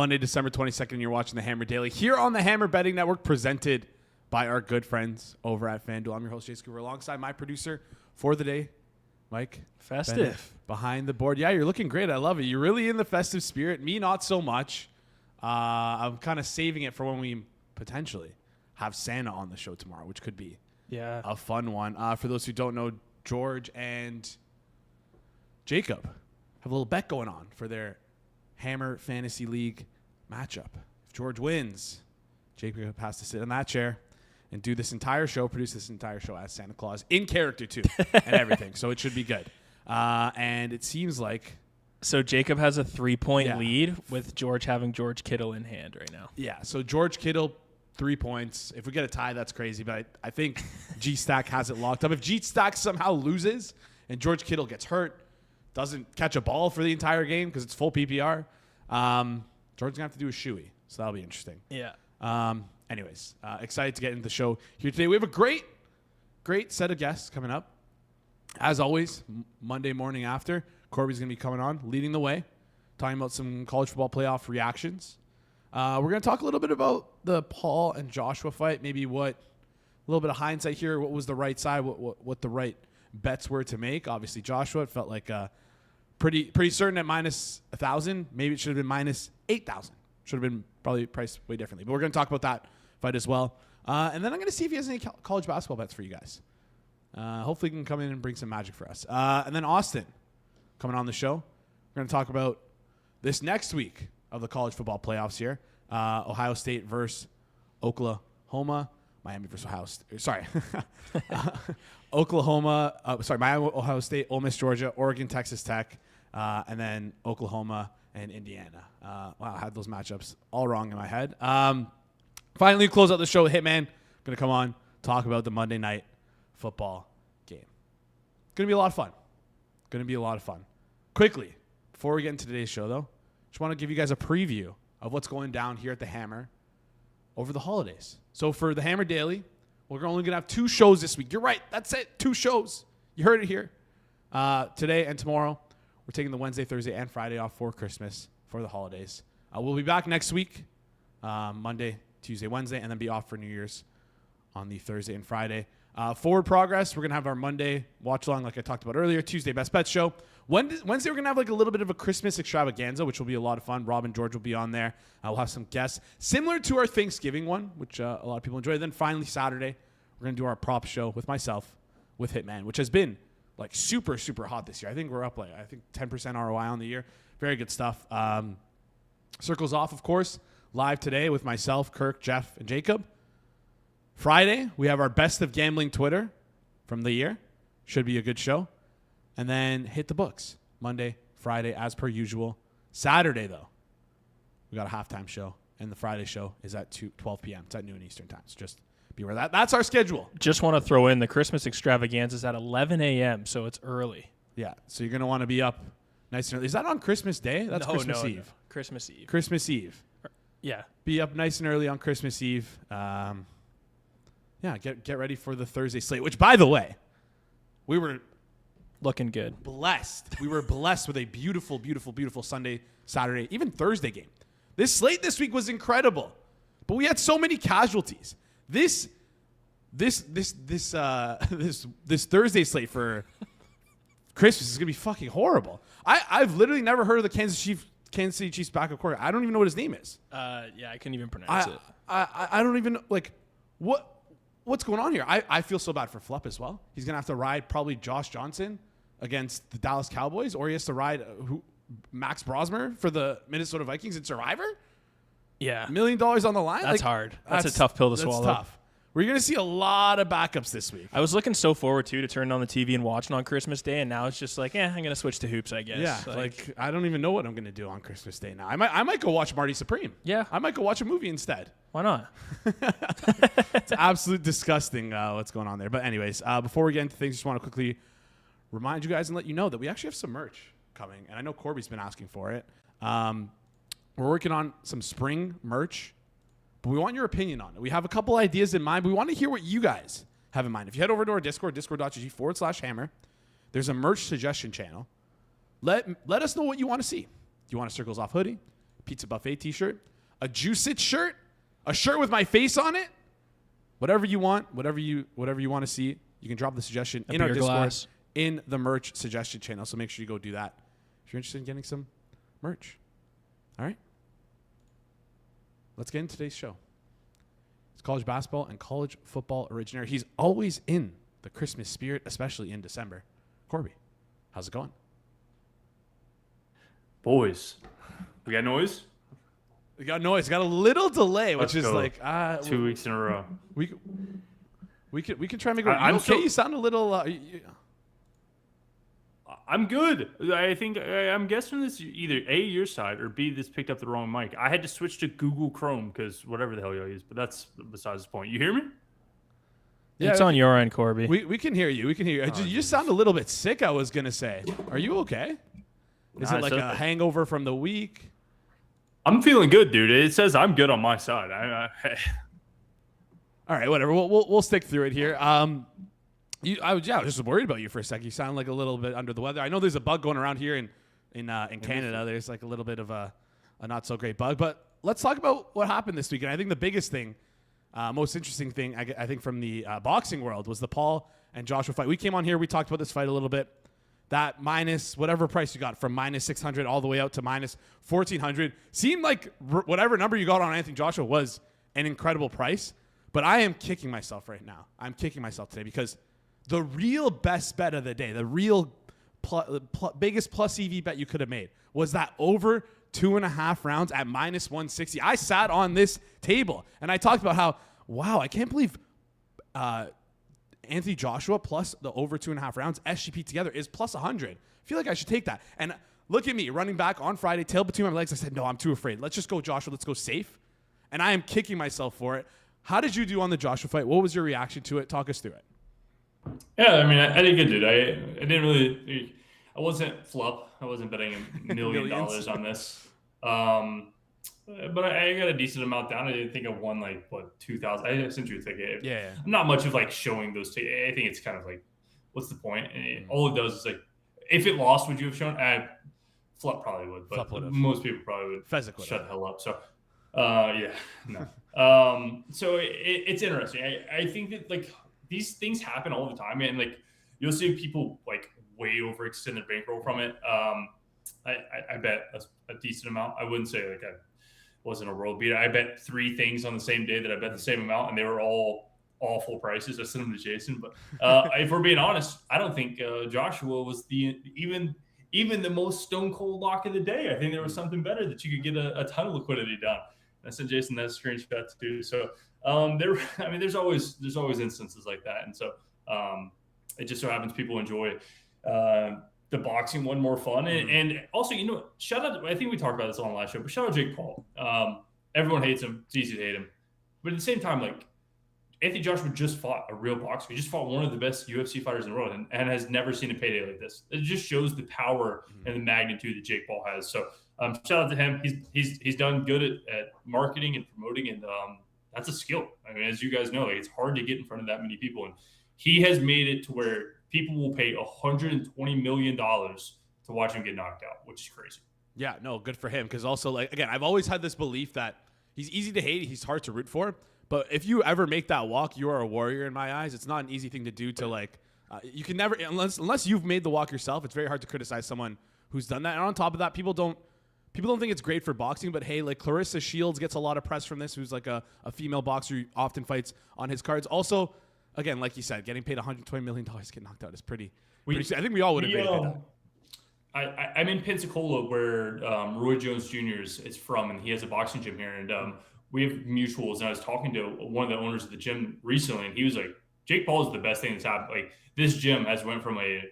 Monday, December 22nd, and you're watching the Hammer Daily here on the Hammer Betting Network, presented by our good friends over at FanDuel. I'm your host, Jason Cooper, alongside my producer for the day, Mike. Festive. Bennett, behind the board. Yeah, you're looking great. I love it. You're really in the festive spirit. Me, not so much. I'm kind of saving it for when we potentially have Santa on the show tomorrow, which could be a fun one. For those who don't know, George and Jacob have a little bet going on for their Hammer Fantasy League matchup. If George wins, Jacob has to sit in that chair and do this entire show, produce this entire show as Santa Claus in character too, and everything. So it should be good. And it seems like... So Jacob has a 3-point lead with George having George Kittle in hand right now. Yeah, so George Kittle, 3 points. If we get a tie, that's crazy. But I think G-Stack has it locked up. If G-Stack somehow loses and George Kittle gets hurt, doesn't catch a ball for the entire game because it's full PPR, George's going to have to do a shoey. So that'll be interesting. Yeah. Anyways, excited to get into the show here today. We have a great set of guests coming up. As always, Monday morning after, Corbie's going to be coming on, leading the way, talking about some college football playoff reactions. We're going to talk a little bit about the Paul and Joshua fight, maybe a little bit of hindsight here, what was the right side, what the right bets were to make. Obviously, Joshua, it felt like pretty certain at minus 1,000. Maybe it should have been minus 8,000. Should have been probably priced way differently. But we're going to talk about that fight as well. And then I'm going to see if he has any college basketball bets for you guys. Hopefully he can come in and bring some magic for us. And then Austin coming on the show. We're going to talk about this next week of the college football playoffs here. Ohio State versus Oklahoma. Miami versus Ohio State. Sorry. Miami, Ohio State, Ole Miss, Georgia, Oregon, Texas Tech, and then Oklahoma and Indiana. Wow, I had those matchups all wrong in my head. Finally, close out the show with Hitman. Going to come on, talk about the Monday night football game. Going to be a lot of fun. Quickly, before we get into today's show, though, just want to give you guys a preview of what's going down here at the Hammer over the holidays. So for the Hammer Daily, we're only going to have 2 shows this week. You're right. That's it. 2 shows. You heard it here. Today and tomorrow, we're taking the Wednesday, Thursday, and Friday off for Christmas for the holidays. We'll be back next week, Monday, Tuesday, Wednesday, and then be off for New Year's on the Thursday and Friday. Forward progress, we're going to have our Monday watch-along like I talked about earlier, Tuesday Best Bet show. Wednesday, we're going to have like a little bit of a Christmas extravaganza, which will be a lot of fun. Rob and George will be on there. We'll have some guests, similar to our Thanksgiving one, which a lot of people enjoy. Then finally, Saturday, we're going to do our prop show with myself, with Hitman, which has been like super, super hot this year. I think we're up 10% ROI on the year. Very good stuff. Circles off, of course, live today with myself, Kirk, Jeff, and Jacob. Friday, we have our best of gambling Twitter from the year. Should be a good show. And then hit the books. Monday, Friday, as per usual. Saturday, though, we got a halftime show. And the Friday show is at 12 p.m. It's at noon Eastern time. So just be aware of that. That's our schedule. Just want to throw in the Christmas extravaganza is at 11 a.m., so it's early. Yeah, so you're going to want to be up nice and early. Is that on Christmas Day? That's Christmas Eve. No. Christmas Eve. Christmas Eve. Yeah. Be up nice and early on Christmas Eve. Get ready for the Thursday slate, which, by the way, we were looking good. Blessed. We were blessed with a beautiful, beautiful, beautiful Sunday, Saturday, even Thursday game. This slate this week was incredible, but we had so many casualties. This Thursday slate for Christmas is gonna be fucking horrible. I've literally never heard of the Kansas City Chiefs backup quarterback. I don't even know what his name is. I couldn't even pronounce it. I don't even what's going on here. I feel so bad for Flupp as well. He's gonna have to ride probably Josh Johnson against the Dallas Cowboys, or he has to ride Max Brosmer for the Minnesota Vikings in Survivor. Yeah, $1 million on the line. That's hard. That's a tough pill to swallow. Tough. We're going to see a lot of backups this week. I was looking so forward to turning on the TV and watching on Christmas Day, and now it's just like, I'm going to switch to hoops, I guess. Yeah, like I don't even know what I'm going to do on Christmas Day now. I might go watch Marty Supreme. Yeah. I might go watch a movie instead. Why not? It's absolutely disgusting what's going on there. But anyways, before we get into things, just want to quickly remind you guys and let you know that we actually have some merch coming, and I know Corbie's been asking for it. We're working on some spring merch, but we want your opinion on it. We have a couple ideas in mind, but we want to hear what you guys have in mind. If you head over to our Discord, discord.gg/hammer, there's a merch suggestion channel. Let us know what you want to see. Do you want a Circles Off hoodie? Pizza Buffet t-shirt, a Juice It shirt, a shirt with my face on it. Whatever you want, whatever you want to see, you can drop the suggestion in our Discord, in the merch suggestion channel. So make sure you go do that if you're interested in getting some merch. All right. Let's get into today's show. It's college basketball and college football originator. He's always in the Christmas spirit, especially in December. Corbie, how's it going? Boys, we got noise? We got noise. Got a little delay, Let's which is go. like 2 weeks in a row. We can try and make it. I'm okay? so- You sound a little. I'm good. I think I'm guessing this either A, your side, or B, this picked up the wrong mic. I had to switch to Google Chrome because whatever the hell y'all use, but that's besides the point. You hear me? Yeah, It's on your end, Corbie. We can hear you. We can hear you. You just sound a little bit sick. I was gonna say. Are you okay? Is Nah, it like a hangover from the week? I'm feeling good, dude. It says I'm good on my side. All right, whatever. We'll stick through it here. I was just worried about you for a sec. You sound like a little bit under the weather. I know there's a bug going around here in Canada. There's like a little bit of a not so great bug. But let's talk about what happened this weekend. I think the biggest thing, most interesting thing, I think from the boxing world was the Paul and Joshua fight. We came on here. We talked about this fight a little bit. That minus whatever price you got from minus 600 all the way out to minus 1,400 seemed like whatever number you got on Anthony Joshua was an incredible price. But I am kicking myself right now. I'm kicking myself today because the real best bet of the day, the real biggest plus EV bet you could have made was that over 2.5 rounds at minus 160. I sat on this table and I talked about how, wow, I can't believe Anthony Joshua plus the over 2.5 rounds, SGP together is plus 100. I feel like I should take that. And look at me running back on Friday, tail between my legs. I said, no, I'm too afraid. Let's just go Joshua. Let's go safe. And I am kicking myself for it. How did you do on the Joshua fight? What was your reaction to it? Talk us through it. Yeah, I mean, I did good, dude. I didn't really. I wasn't flop. I wasn't betting $1 million on this. But I got a decent amount down. I didn't think I won like what 2,000. I sent you a ticket. Yeah. I'm not much of like showing those tickets. I think it's kind of like, what's the point? And all it does is like, if it lost, would you have shown? Flop probably would, but most people probably would. Fezzik would shut the hell up. So, yeah, no. So it's interesting. I think that like these things happen all the time, and like you'll see people like way overextend their bankroll from it. I bet a decent amount. I wouldn't say like I wasn't a world beater. I bet 3 things on the same day that I bet the same amount, and they were all awful prices. I sent them to Jason, but if we're being honest, I don't think Joshua was even the most stone cold lock of the day. I think there was something better that you could get a ton of liquidity done. I sent Jason that screenshot too. So there's always instances like that, and so it just so happens people enjoy the boxing one more fun, and also shout out. I think we talked about this on the last show, but shout out Jake Paul. Everyone hates him. It's easy to hate him, but at the same time, like Anthony Joshua just fought a real boxer. He just fought one of the best UFC fighters in the world, and has never seen a payday like this. It just shows the power and the magnitude that Jake Paul has. So shout out to him. He's done good at marketing and promoting, and that's a skill. I mean, as you guys know, it's hard to get in front of that many people, and he has made it to where people will pay $120 million to watch him get knocked out, which is crazy. Yeah, no, good for him. Because also, like, again, I've always had this belief that he's easy to hate, he's hard to root for. But if you ever make that walk, you are a warrior in my eyes. It's not an easy thing to do to like. You can never, unless you've made the walk yourself. It's very hard to criticize someone who's done that. And on top of that, people don't think it's great for boxing. But hey, like Clarissa Shields gets a lot of press from this, who's like a female boxer who often fights on his cards. Also, again, like you said, getting paid $120 million to get knocked out is pretty. I think we all would agree to that. I'm in Pensacola, where Roy Jones Jr. is from, and he has a boxing gym here, and we have mutuals. And I was talking to one of the owners of the gym recently, and he was like, "Jake Paul is the best thing that's happened. Like this gym has went from a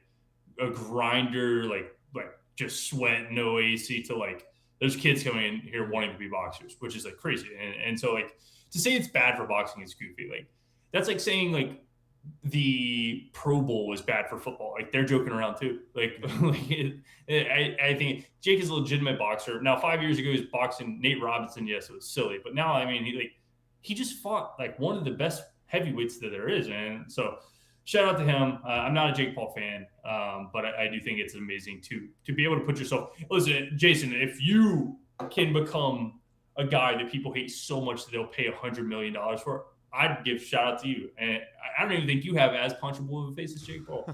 grinder, like just sweat, no AC, to like there's kids coming in here wanting to be boxers, which is like crazy. And so like to say it's bad for boxing is goofy. Like that's like saying like the Pro Bowl was bad for football. Like they're joking around too. I think Jake is a legitimate boxer. Now 5 years ago he was boxing Nate Robinson. Yes, it was silly, but now I mean he just fought like one of the best heavyweights that there is, and so shout out to him. I'm not a Jake Paul fan, but I do think it's amazing to be able to put yourself. Listen, Jason, if you can become a guy that people hate so much that they'll pay $100 million for, I'd give shout out to you. And I don't even think you have as punchable of a face as Jake Paul.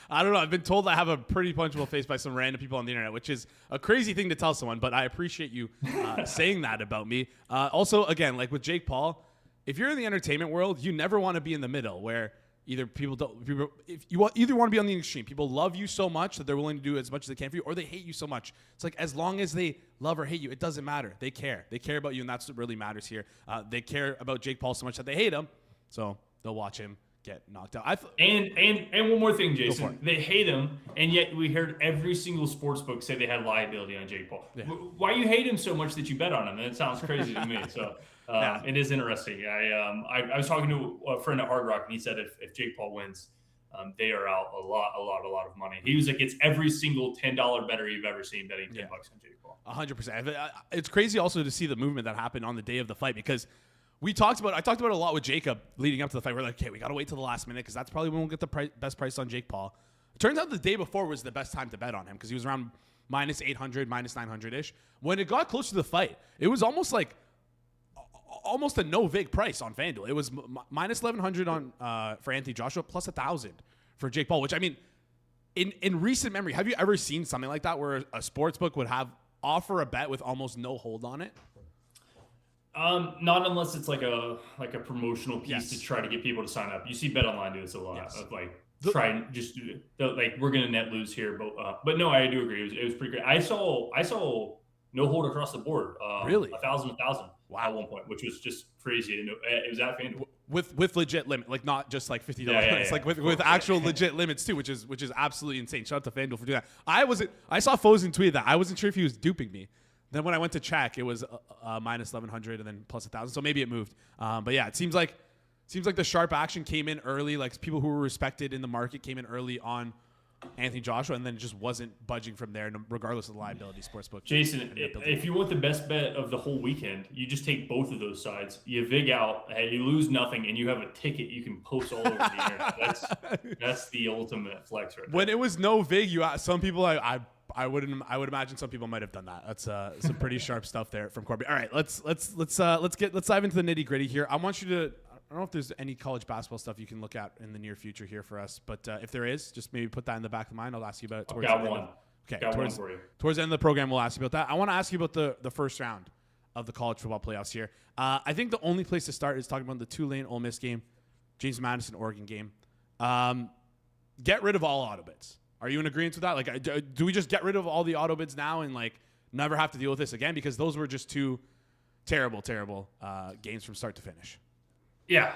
I don't know. I've been told I have a pretty punchable face by some random people on the internet, which is a crazy thing to tell someone, but I appreciate you saying that about me. Also, again, like with Jake Paul, if you're in the entertainment world, you never want to be in the middle where either if you either want to be on the extreme, people love you so much that they're willing to do as much as they can for you, or they hate you so much. It's like, as long as they love or hate you, it doesn't matter. They care about you, and that's what really matters here. They care about Jake Paul so much that they hate him, so they'll watch him get knocked out. And one more thing, Jason, they hate him, and yet we heard every single sports book say they had liability on Jake Paul. Yeah. Why you hate him so much that you bet on him? That sounds crazy to me. So it is interesting. I was talking to a friend at Hard Rock, and he said if Jake Paul wins, they are out a lot of money. He was like, it's every single $10 better you've ever seen betting $10 on Jake Paul. 100%. It's crazy also to see the movement that happened on the day of the fight, because I talked about it a lot with Jacob leading up to the fight. We're like, okay, we got to wait till the last minute because that's probably when we'll get the best price on Jake Paul. It turns out the day before was the best time to bet on him because he was around minus 800, minus 900-ish. When it got close to the fight, it was almost a no vig price on FanDuel. It was minus 1,100 on for Anthony Joshua, plus 1,000 for Jake Paul, which, I mean, in recent memory, have you ever seen something like that where a sportsbook would offer a bet with almost no hold on it? Not unless it's like a promotional piece to try to get people to sign up. You see BetOnline do this a lot of try and just do it. Like, we're gonna net lose here, but no, I do agree. It was pretty great. I saw no hold across the board. Really, 1,000. Wow, at one point, which was just crazy. It was at FanDuel with legit limit, like not just like $50. It's like with actual legit limits too, which is absolutely insane. Shout out to FanDuel for doing that. I saw Fozen tweet that. I wasn't sure if he was duping me. Then when I went to check, it was minus 1,100 and then plus 1,000. So maybe it moved. But yeah, it seems like the sharp action came in early. Like, people who were respected in the market came in early on Anthony Joshua, and then just wasn't budging from there, regardless of the liability. Sportsbook. Jason, if you want the best bet of the whole weekend, you just take both of those sides. You vig out, you lose nothing, and you have a ticket you can post all over the internet. That's the ultimate flex right there. When it was no vig, some people I would imagine some people might have done that. That's some pretty sharp stuff there from Corbie. All right, let's dive into the nitty gritty here. I want you to. I don't know if there's any college basketball stuff you can look at in the near future here for us, but if there is, just maybe put that in the back of the mind. I'll ask you about it towards the end. One for you. Towards the end of the program, we'll ask you about that. I want to ask you about the first round of the college football playoffs here. I think the only place to start is talking about the Tulane Ole Miss game, James Madison Oregon game. Get rid of all auto bids. Are you in agreement with that? Like, do we just get rid of all the auto bids now and like never have to deal with this again? Because those were just two terrible games from start to finish. Yeah,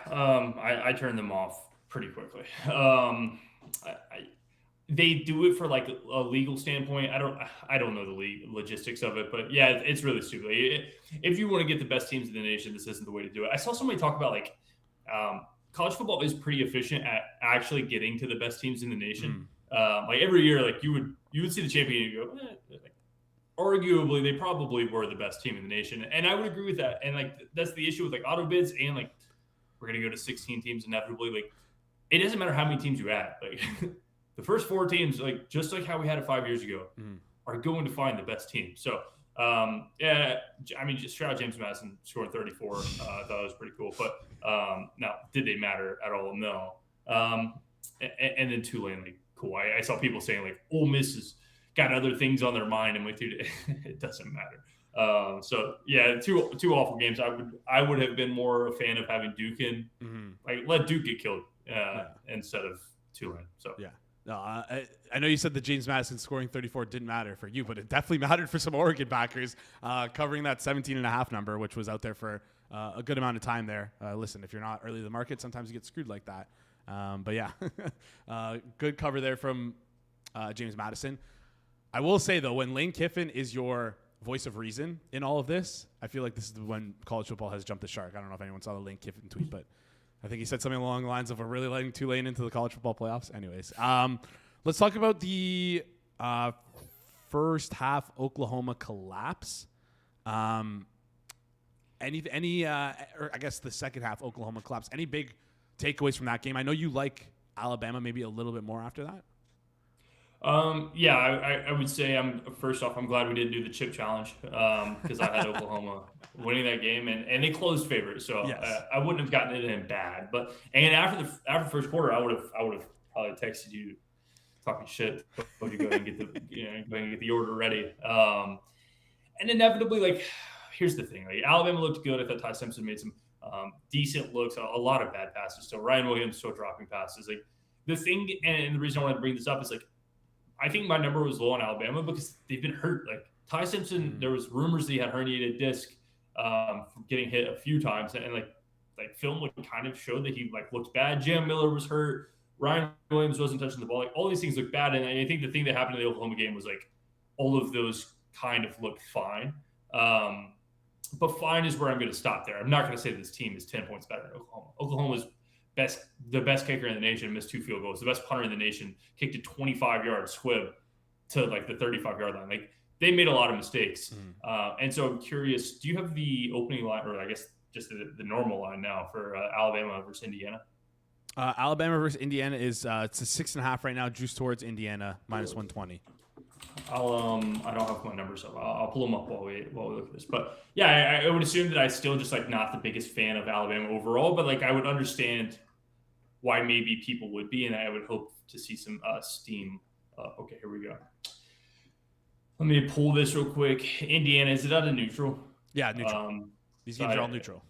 I turned them off pretty quickly. They do it for like a legal standpoint. I don't know the league logistics of it, but yeah, it's really stupid. If you want to get the best teams in the nation, this isn't the way to do it. I saw somebody talk about like college football is pretty efficient at actually getting to the best teams in the nation. Like every year, like you would see the champion and you go, arguably they probably were the best team in the nation, and I would agree with that. And like that's the issue with like auto bids, and like we're gonna go to 16 teams inevitably. Like it doesn't matter how many teams you add. Like the first 4 teams, like just like how we had it 5 years ago, are going to find the best team. So yeah, I mean, just shout out James Madison scoring 34. I thought it was pretty cool. But now, did they matter at all? No. And then Tulane, like cool. I saw people saying like Ole Miss has got other things on their mind. I'm like, dude, it doesn't matter. So yeah, two awful games. I would have been more a fan of having Duke in, like let Duke get killed instead of Tulane. So yeah. No, I know you said that James Madison scoring 34 didn't matter for you, but it definitely mattered for some Oregon backers covering that 17.5 number, which was out there for a good amount of time there. Listen, if you're not early to the market, sometimes you get screwed like that. But yeah, good cover there from James Madison. I will say, though, when Lane Kiffin is your voice of reason in all of this, I feel like this is when college football has jumped the shark. I don't know if anyone saw the Lane Kiffin tweet, but I think he said something along the lines of, we're really letting Tulane into the college football playoffs. Anyways, let's talk about the first half Oklahoma collapse. Or I guess the second half Oklahoma collapse. Any big takeaways from that game? I know you like Alabama maybe a little bit more after that. Yeah, I would say first off, I'm glad we didn't do the chip challenge because I had Oklahoma winning that game and they closed favorites, so Yes. I wouldn't have gotten it in bad. But and after the first quarter, I would have probably texted you talking shit. Told you go ahead and get go ahead and get the order ready. And inevitably, like, here's the thing: like Alabama looked good. I thought Ty Simpson made some decent looks, a lot of bad passes. So Ryan Williams still dropping passes. Like the thing, and the reason I wanted to bring this up is like, I think my number was low on Alabama because they've been hurt. Like Ty Simpson, there was rumors that he had herniated disc from getting hit a few times, and like film would kind of show that he like looked bad. Jam Miller was hurt. Ryan Williams wasn't touching the ball. Like all these things look bad, and I think the thing that happened in the Oklahoma game was like all of those kind of looked fine. But fine is where I'm going to stop there. I'm not going to say this team is 10 points better than Oklahoma. Oklahoma's the best kicker in the nation, missed 2 field goals. The best punter in the nation kicked a 25-yard squib to like the 35-yard line. Like they made a lot of mistakes. And so I'm curious, do you have the opening line, or I guess just the normal line now for Alabama versus Indiana? Alabama versus Indiana is it's a 6.5 right now. Juice towards Indiana -120. I don't have my numbers up. I'll pull them up while we look at this. But yeah, I would assume that I still just like not the biggest fan of Alabama overall, but like I would understand why maybe people would be, and I would hope to see some steam. Okay, here we go. Let me pull this real quick. Indiana, is it at a neutral? Yeah, neutral. These games are all neutral.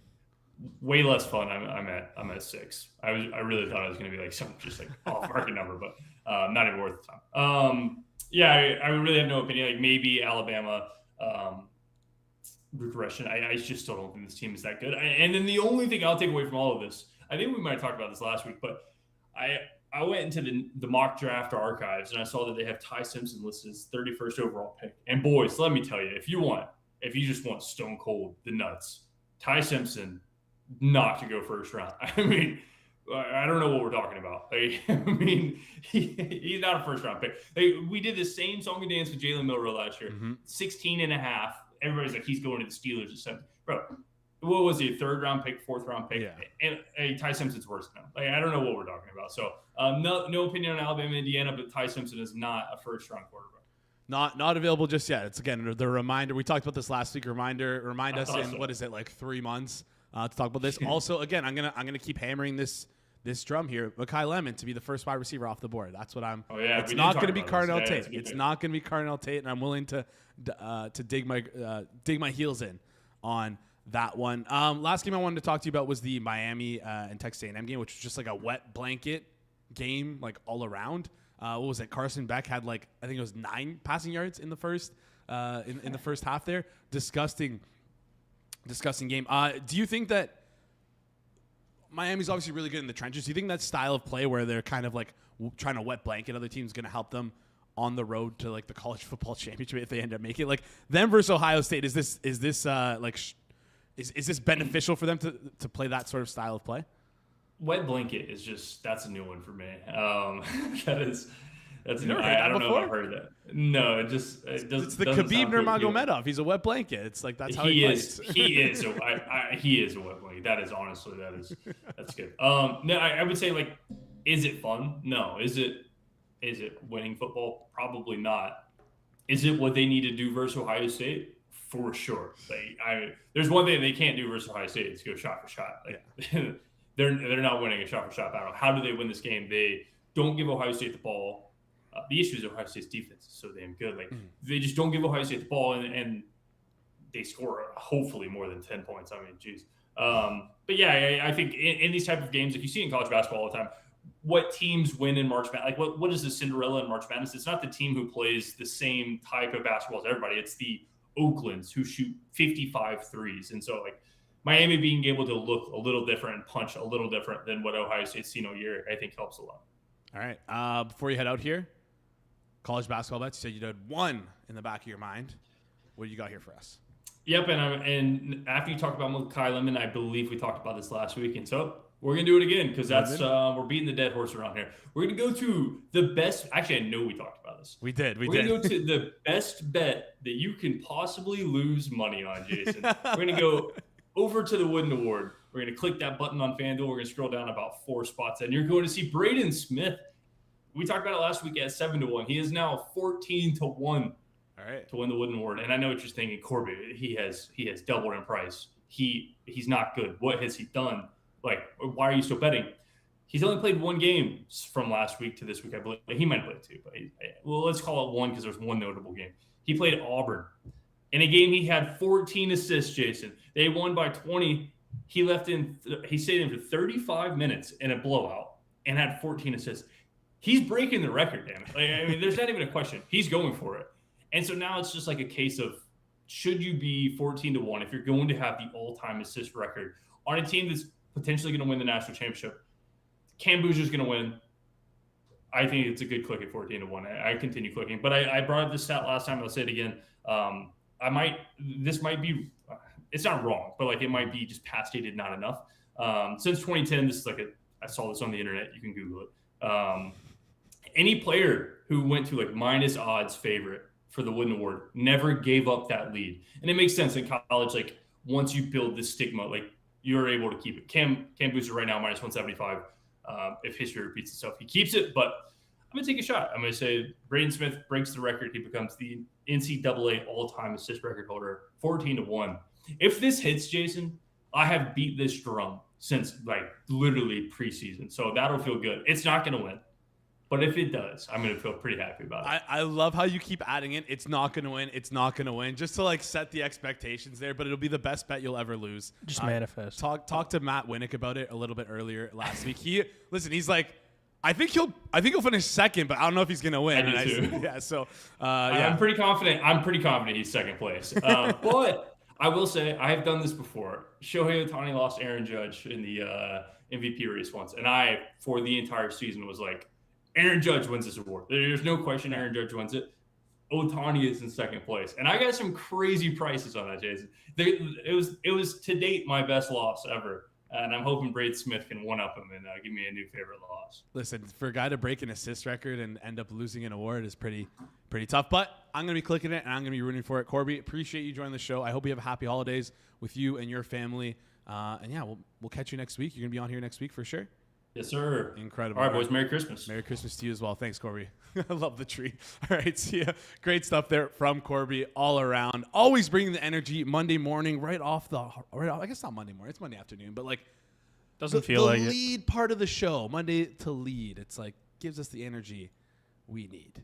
Way less fun. I'm at 6. I really thought it was going to be like some just like off market number, but not even worth the time. Yeah, I really have no opinion. Like maybe Alabama regression. I just still don't think this team is that good. And then the only thing I'll take away from all of this, I think we might have talked about this last week, but I went into the mock draft archives and I saw that they have Ty Simpson listed as 31st overall pick. And boys, let me tell you, if you just want stone cold the nuts, Ty Simpson not to go first round. I mean, I don't know what we're talking about. Like, I mean, he's not a first round pick. Like, we did the same song and dance with Jalen Milroe last year. 16.5. Everybody's like, he's going to the Steelers or something. Bro, what was he? 3rd round pick, 4th round pick? Yeah. And Ty Simpson's worse now. Like, I don't know what we're talking about. So no opinion on Alabama, Indiana, but Ty Simpson is not a first round quarterback. Not available just yet. It's again the reminder. We talked about this last week. Remind us in what is it, like 3 months to talk about this. Also, again, I'm gonna keep hammering this drum here. Mekhi Lemon to be the first wide receiver off the board. That's what I'm. Oh yeah, it's not going to be Carnell Tate. It's not going to be Carnell Tate, and I'm willing to dig my heels in on that one. Last game I wanted to talk to you about was the Miami and Texas A&M game, which was just like a wet blanket game, like all around. What was it? Carson Beck had like I think it was 9 passing yards in the first in the first half there. Disgusting game. Do you think that Miami's obviously really good in the trenches? Do you think that style of play where they're kind of like trying to wet blanket other teams is going to help them on the road to like the college football championship if they end up making it? Like them versus Ohio State, is this beneficial for them to play that sort of style of play? Wet blanket is just, that's a new one for me. That's you never heard I that don't before? know if I've heard that. No, it doesn't. It's the Khabib Nurmagomedov. He's a wet blanket. It's like that's how he plays. He is a wet blanket. That is honestly that's good. No, I would say like, is it fun? No. Is it winning football? Probably not. Is it what they need to do versus Ohio State? For sure. There's one thing they can't do versus Ohio State is go shot for shot. They're not winning a shot for shot battle. How do they win this game? They don't give Ohio State the ball. The issue is Ohio State's defense is so damn good. They just don't give Ohio State the ball, and they score hopefully more than 10 points. I mean, geez. But yeah, I think in these type of games, like you see in college basketball all the time, what teams win in March Madness? Like what is the Cinderella in March Madness? It's not the team who plays the same type of basketball as everybody. It's the Oaklands who shoot 55 threes. And so like Miami being able to look a little different and punch a little different than what Ohio State's seen all year, I think helps a lot. All right. Before you head out here, college basketball bets. You said you had one in the back of your mind. What do you got here for us? Yep, and after you talked about Mekhi Lemon, I believe we talked about this last week, and so we're gonna do it again because that's we're beating the dead horse around here. We're gonna go to the best. Actually, I know we talked about this. We did. We're gonna go to the best bet that you can possibly lose money on, Jason. We're gonna go over to the Wooden Award. We're gonna click that button on FanDuel. We're gonna scroll down about 4 spots, and you're going to see Braden Smith We talked about it last week at 7-1. He is now 14-1 All right. to win the Wooden Award. And I know what you're thinking, Corbie. He has doubled in price. He's not good. What has he done? Like, why are you still betting? He's only played one game from last week to this week, I believe. He might have played two, but let's call it one because there's one notable game. He played Auburn. In a game, he had 14 assists, Jason. They won by 20. He stayed in for 35 minutes in a blowout and had 14 assists. He's breaking the record, damn it. Like, I mean, there's not even a question. He's going for it. And so now it's just like a case of, should you be 14-1 if you're going to have the all-time assist record on a team that's potentially going to win the national championship? Cam Boozer's going to win. I think it's a good click at 14-1. I continue clicking, but I brought up this stat last time. I'll say it again. This might be, it's not wrong, but like it might be just past dated, not enough. Since 2010, this is like I saw this on the internet. You can Google it. Any player who went to like minus odds favorite for the Wooden Award never gave up that lead. And it makes sense in college. Like once you build this stigma, like you're able to keep it. Cam Boozer right now, minus 175. If history repeats itself, he keeps it, but I'm going to take a shot. I'm going to say Braden Smith breaks the record. He becomes the NCAA all-time assist record holder, 14-1. If this hits, Jason, I have beat this drum since like literally preseason. So that'll feel good. It's not going to win. But if it does, I'm going to feel pretty happy about it. I love how you keep adding in, it's not going to win, it's not going to win, just to like set the expectations there, but it'll be the best bet you'll ever lose. Just manifest. Talk to Matt Winnick about it a little bit earlier last week. He's like, I think he'll finish second, but I don't know if he's going to win. I do too. Yeah, so I'm pretty confident he's second place. But I will say I have done this before. Shohei Ohtani lost Aaron Judge in the MVP race once, and I, for the entire season, was like, Aaron Judge wins this award. There's no question Aaron Judge wins it. Ohtani is in second place. And I got some crazy prices on that, Jason. It was to date my best loss ever. And I'm hoping Braden Smith can one-up him and give me a new favorite loss. Listen, for a guy to break an assist record and end up losing an award is pretty tough. But I'm going to be clicking it, and I'm going to be rooting for it. Corbie, appreciate you joining the show. I hope you have happy holidays with you and your family. And, yeah, we'll catch you next week. You're going to be on here next week for sure. Yes, sir. Incredible. All right, boys. Merry Christmas. Merry Christmas to you as well. Thanks, Corbie. I love the tree. All right, see ya. Great stuff there from Corbie all around. Always bringing the energy Monday morning right off. I guess not Monday morning. It's Monday afternoon, but like doesn't feel like the it. lead part of the show, Monday to lead. It's like gives us the energy we need.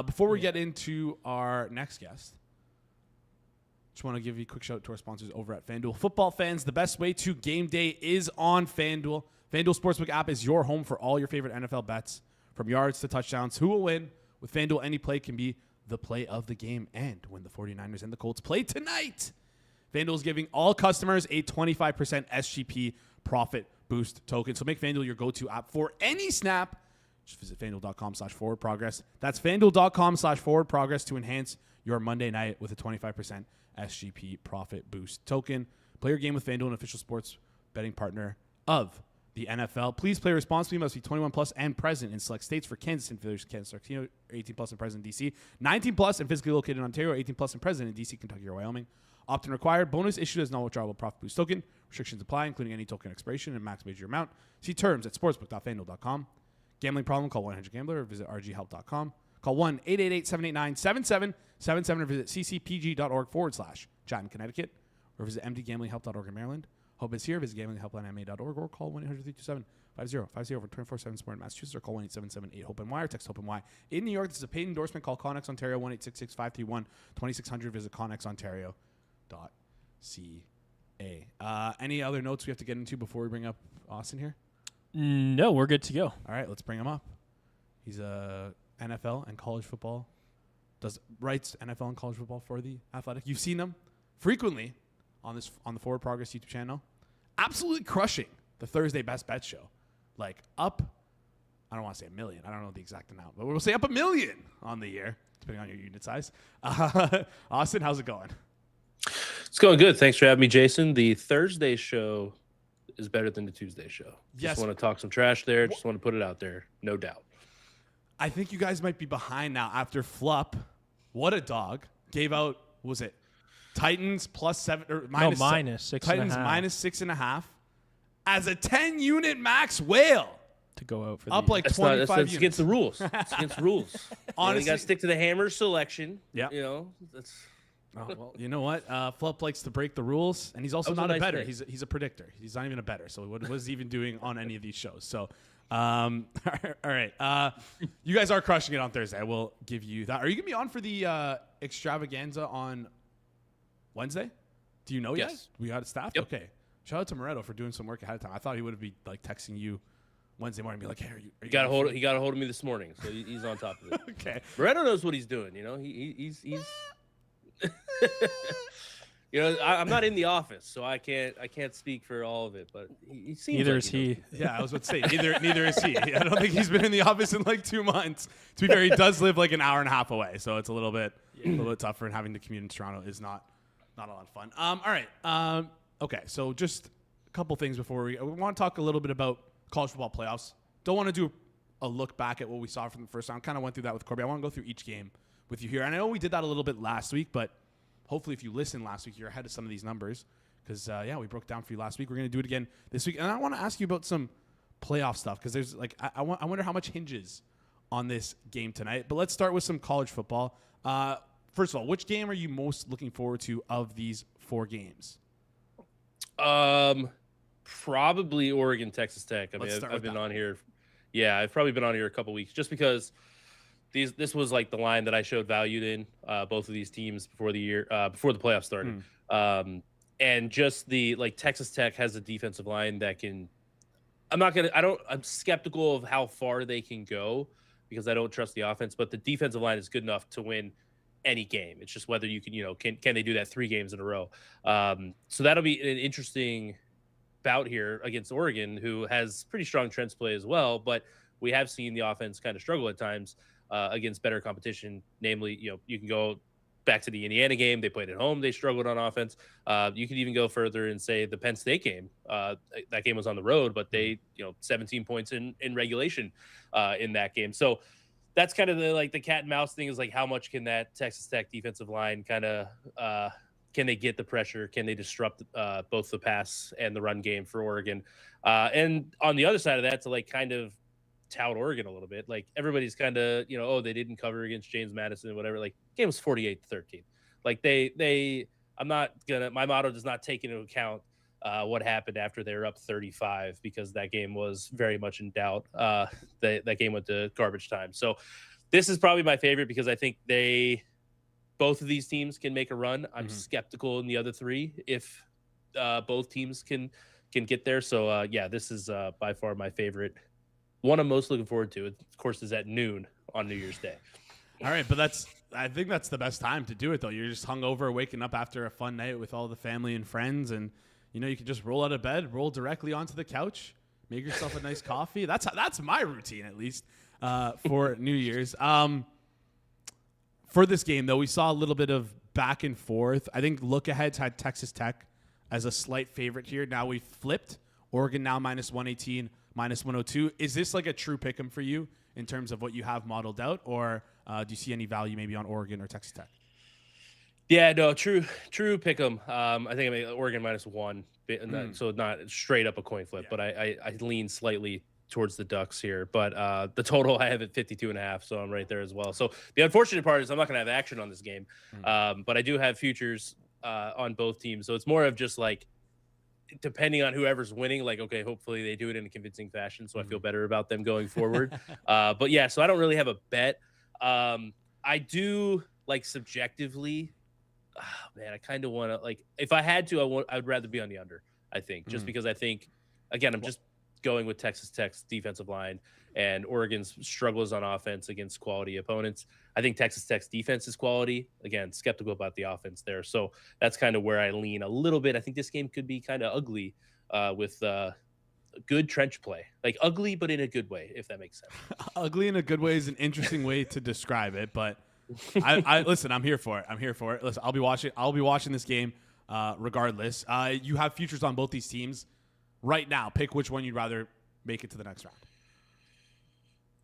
Before we get into our next guest, just want to give you a quick shout out to our sponsors over at FanDuel. Football fans, the best way to game day is on FanDuel. FanDuel Sportsbook app is your home for all your favorite NFL bets, from yards to touchdowns. Who will win? With FanDuel, any play can be the play of the game. And when the 49ers and the Colts play tonight, FanDuel is giving all customers a 25% SGP profit boost token. So make FanDuel your go-to app for any snap. Just visit FanDuel.com/forwardprogress. That's FanDuel.com/forwardprogress to enhance your Monday night with a 25% SGP profit boost token. Play your game with FanDuel, an official sports betting partner of the NFL. Please play responsibly. Must be 21 plus and present in select states. For Kansas and Kansas, 18 plus and present in DC, 19 plus and physically located in Ontario, 18 plus and present in DC, Kentucky, or Wyoming. Opt-in required. Bonus issued as non-withdrawable profit boost token. Restrictions apply, including any token expiration and max major amount. See terms at sportsbook.fanduel.com. Gambling problem? Call 1-800-GAMBLER or visit rghelp.com. Call 1-888-789-7777 or visit ccpg.org/chat in Connecticut or visit mdgamblinghelp.org in Maryland. Hope is here. Visit gamblinghelplinema.org or call 1-800-327-5050 for 24/7 support in Massachusetts or call 1-877-8-HOPE-NY or text HOPE-NY. In New York, this is a paid endorsement. Call Connex Ontario 1-866-531-2600. Visit connexontario.ca. Any other notes we have to get into before we bring up Austin here? No, we're good to go. All right, let's bring him up. He's a NFL and college football. Writes NFL and college football for The Athletic. You've seen him frequently on the Forward Progress YouTube channel. Absolutely crushing the Thursday Best Bet show. Like up, I don't want to say 1 million. I don't know the exact amount, but we'll say up 1 million on the year, depending on your unit size. Austin, how's it going? It's going good. Thanks for having me, Jason. The Thursday show is better than the Tuesday show. Yes. Just want to talk some trash there. Just want to put it out there. No doubt. I think you guys might be behind now after Flupp. What a dog. Gave out, what was it? Titans plus 7 or minus minus 6.5. Titans minus 6.5 as a 10-unit max whale. to go out for Up the like That's 25 that's units. against the rules. It's against the rules. Honestly, you got to stick to the hammer selection. Yeah. You know, that's oh, well, you know what? Flup likes to break the rules, and he's also That was not a a nice bettor. thing. He's a predictor. He's not even a bettor. So what was he even doing on any of these shows? So, all right. You guys are crushing it on Thursday. I will give you that. Are you gonna be on for the extravaganza on Wednesday? Do you know yet? Yes. We got it staffed. Yep. Okay. Shout out to Moretto for doing some work ahead of time. I thought he would be like texting you Wednesday morning, and be like, "Hey, are you he got a hold of me this morning, so he's on top of it. Okay. Moretto knows what he's doing. You know, he's you know, I'm not in the office, so I can't speak for all of it, but he seems Neither like is he. Yeah, I was about to say neither is he. I don't think he's been in the office in like 2 months. To be fair, he does live like an hour and a half away, so it's a little bit tougher. And having to commute in Toronto is not a lot of fun. All right. Okay, so just a couple things before we want to talk a little bit about college football playoffs. Don't want to do a look back at what we saw from the first round. Kind of went through that with Corbie. I want to go through each game with you here, and I know we did that a little bit last week, but hopefully if you listened last week, you're ahead of some of these numbers because, we broke down for you last week. We're going to do it again this week. And I want to ask you about some playoff stuff because there's like I wonder how much hinges on this game tonight. But let's start with some college football. First of all, which game are you most looking forward to of these 4 games? Probably Oregon, Texas Tech. I mean, I've been on here. Yeah, I've probably been on here a couple weeks just because this was like the line that I showed valued in both of these teams before the playoffs started. And just Texas Tech has a defensive line that can. I'm skeptical of how far they can go because I don't trust the offense, but the defensive line is good enough to win any game. It's just whether you can they do that 3 games in a row. So that'll be an interesting bout here against Oregon, who has pretty strong trench play as well, but we have seen the offense kind of struggle at times against better competition. Namely, you can go back to the Indiana game. They played at home. They struggled on offense. You could even go further and say the Penn State game. That game was on the road, but they, 17 points in regulation in that game. So that's kind of the cat and mouse thing is like, how much can that Texas Tech defensive line kind of, can they get the pressure? Can they disrupt both the pass and the run game for Oregon? And on the other side of that, to kind of tout Oregon a little bit. Like everybody's kind of, they didn't cover against James Madison or whatever. Like game was 48-13. Like my motto does not take into account what happened after they were up 35 because that game was very much in doubt. That game went to garbage time. So this is probably my favorite because I think both of these teams can make a run. I'm skeptical in the other 3 if both teams can get there. So this is by far my favorite. One I'm most looking forward to, of course, is at noon on New Year's Day. All right, but I think that's the best time to do it, though. You're just hungover, waking up after a fun night with all the family and friends, and you can just roll out of bed, roll directly onto the couch, make yourself a nice coffee. That's my routine, at least, for New Year's. For this game, though, we saw a little bit of back and forth. I think look-aheads had Texas Tech as a slight favorite here. Now we've flipped. Oregon now minus 118, minus 102. Is this like a true pick 'em for you in terms of what you have modeled out, or do you see any value maybe on Oregon or Texas Tech? Yeah, no, true pick 'em. I think I made Oregon minus 1, so not straight up a coin flip, but I lean slightly towards the Ducks here. But the total I have at 52.5, so I'm right there as well. So the unfortunate part is I'm not going to have action on this game, but I do have futures on both teams. So it's more of just like, depending on whoever's winning, like, okay, hopefully they do it in a convincing fashion, so I feel better about them going forward. But yeah, so I don't really have a bet. I do subjectively, man, I kind of want to if I had to, I'd rather be on the under. I think just because I think, again, I'm just going with Texas Tech's defensive line and Oregon's struggles on offense against quality opponents. I think Texas Tech's defense is quality. Again, skeptical about the offense there. So that's kind of where I lean a little bit. I think this game could be kind of ugly with good trench play. Like ugly, but in a good way, if that makes sense. Ugly in a good way is an interesting way to describe it, but I listen, I'm here for it. Listen, I'll be watching this game regardless. You have futures on both these teams right now. Pick which one you'd rather make it to the next round.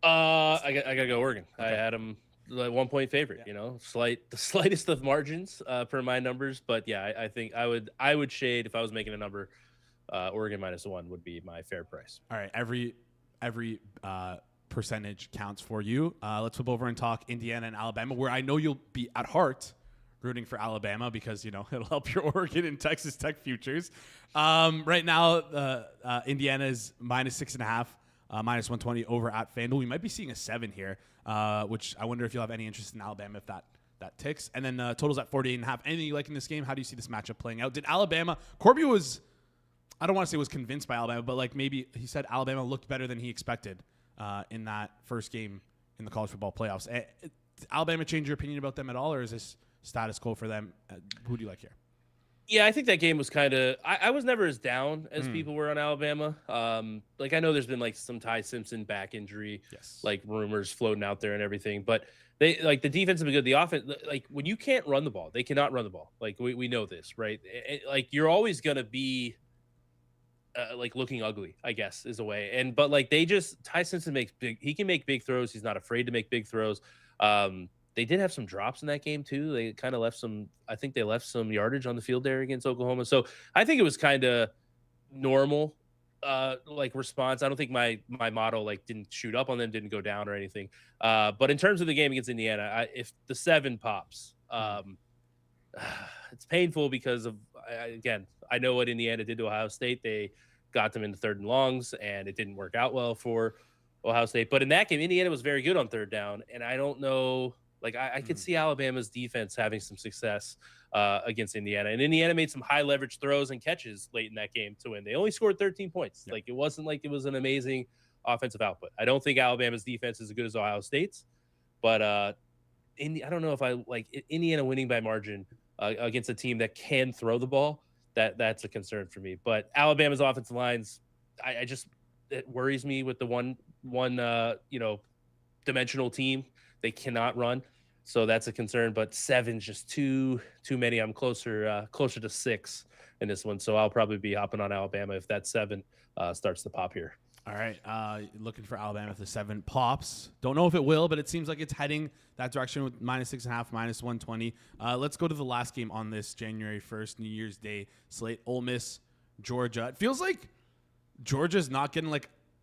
I gotta go Oregon. Okay. I had them 1 point favorite. Yeah. The slightest of margins per my numbers, but yeah, I think I would shade if I was making a number. Oregon minus 1 would be my fair price. All right, every percentage counts for you. Let's flip over and talk Indiana and Alabama, where I know you'll be at heart rooting for Alabama because, it'll help your Oregon and Texas Tech futures. Right now, Indiana is -6.5, -120 over at FanDuel. We might be seeing a 7 here, which I wonder if you'll have any interest in Alabama if that ticks. And then totals at 48.5. Anything you like in this game? How do you see this matchup playing out? Did Alabama – Corbie was – I don't want to say was convinced by Alabama, but like maybe he said Alabama looked better than he expected in that first game in the college football playoffs. Did Alabama change your opinion about them at all, or is this status quo for them? Who do you like here? Yeah, I think that game was kind of – I was never as down as people were on Alabama. I know there's been, some Ty Simpson back injury, rumors floating out there and everything. But, they the defense has been good. The offense – when you can't run the ball, they cannot run the ball. We know this, right? You're always going to be looking ugly, I guess, is a way. But Ty Simpson he can make big throws. He's not afraid to make big throws. They did have some drops in that game too. They kind of left some yardage on the field there against Oklahoma. So I think it was kind of normal, response. I don't think my model didn't shoot up on them, didn't go down or anything. But in terms of the game against Indiana, if the 7 pops, it's painful because of, again, I know what Indiana did to Ohio State. They got them into 3rd and longs and it didn't work out well for Ohio State. But in that game, Indiana was very good on 3rd down. And I don't know, I could see Alabama's defense having some success against Indiana. And Indiana made some high leverage throws and catches late in that game to win. They only scored 13 points. Yep. It wasn't like it was an amazing offensive output. I don't think Alabama's defense is as good as Ohio State's, but I don't know if I like Indiana winning by margin against a team that can throw the ball. That's a concern for me. But Alabama's offensive lines, it worries me with the one dimensional team. They cannot run. So that's a concern, but 7's just too many. I'm closer to 6 in this one. So I'll probably be hopping on Alabama if that 7 starts to pop here. All right. Looking for Alabama if the 7 pops. Don't know if it will, but it seems like it's heading that direction with -6.5, -120. Let's go to the last game on this January 1st, New Year's Day slate. Ole Miss, Georgia. It feels like Georgia's not getting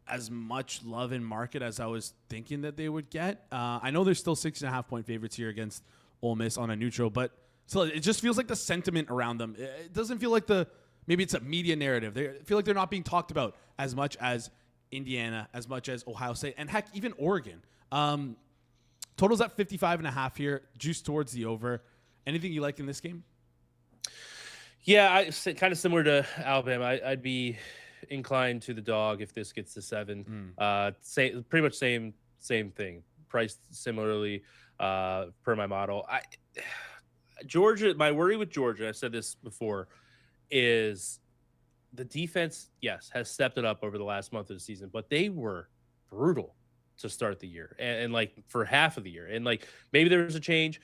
as much love in market as I was thinking that they would get. I know there's still 6.5 point favorites here against Ole Miss on a neutral, but still, it just feels like the sentiment around them. It doesn't feel like maybe it's a media narrative. They feel like they're not being talked about as much as Indiana, as much as Ohio State, and heck, even Oregon. Totals at 55.5 here, juice towards the over. Anything you like in this game? Yeah, kind of similar to Alabama. I'd be inclined to the dog if this gets to 7. Pretty much same thing. Priced similarly per my model. Georgia. My worry with Georgia, I've said this before, is the defense. Yes, has stepped it up over the last month of the season, but they were brutal to start the year and for half of the year. And maybe there was a change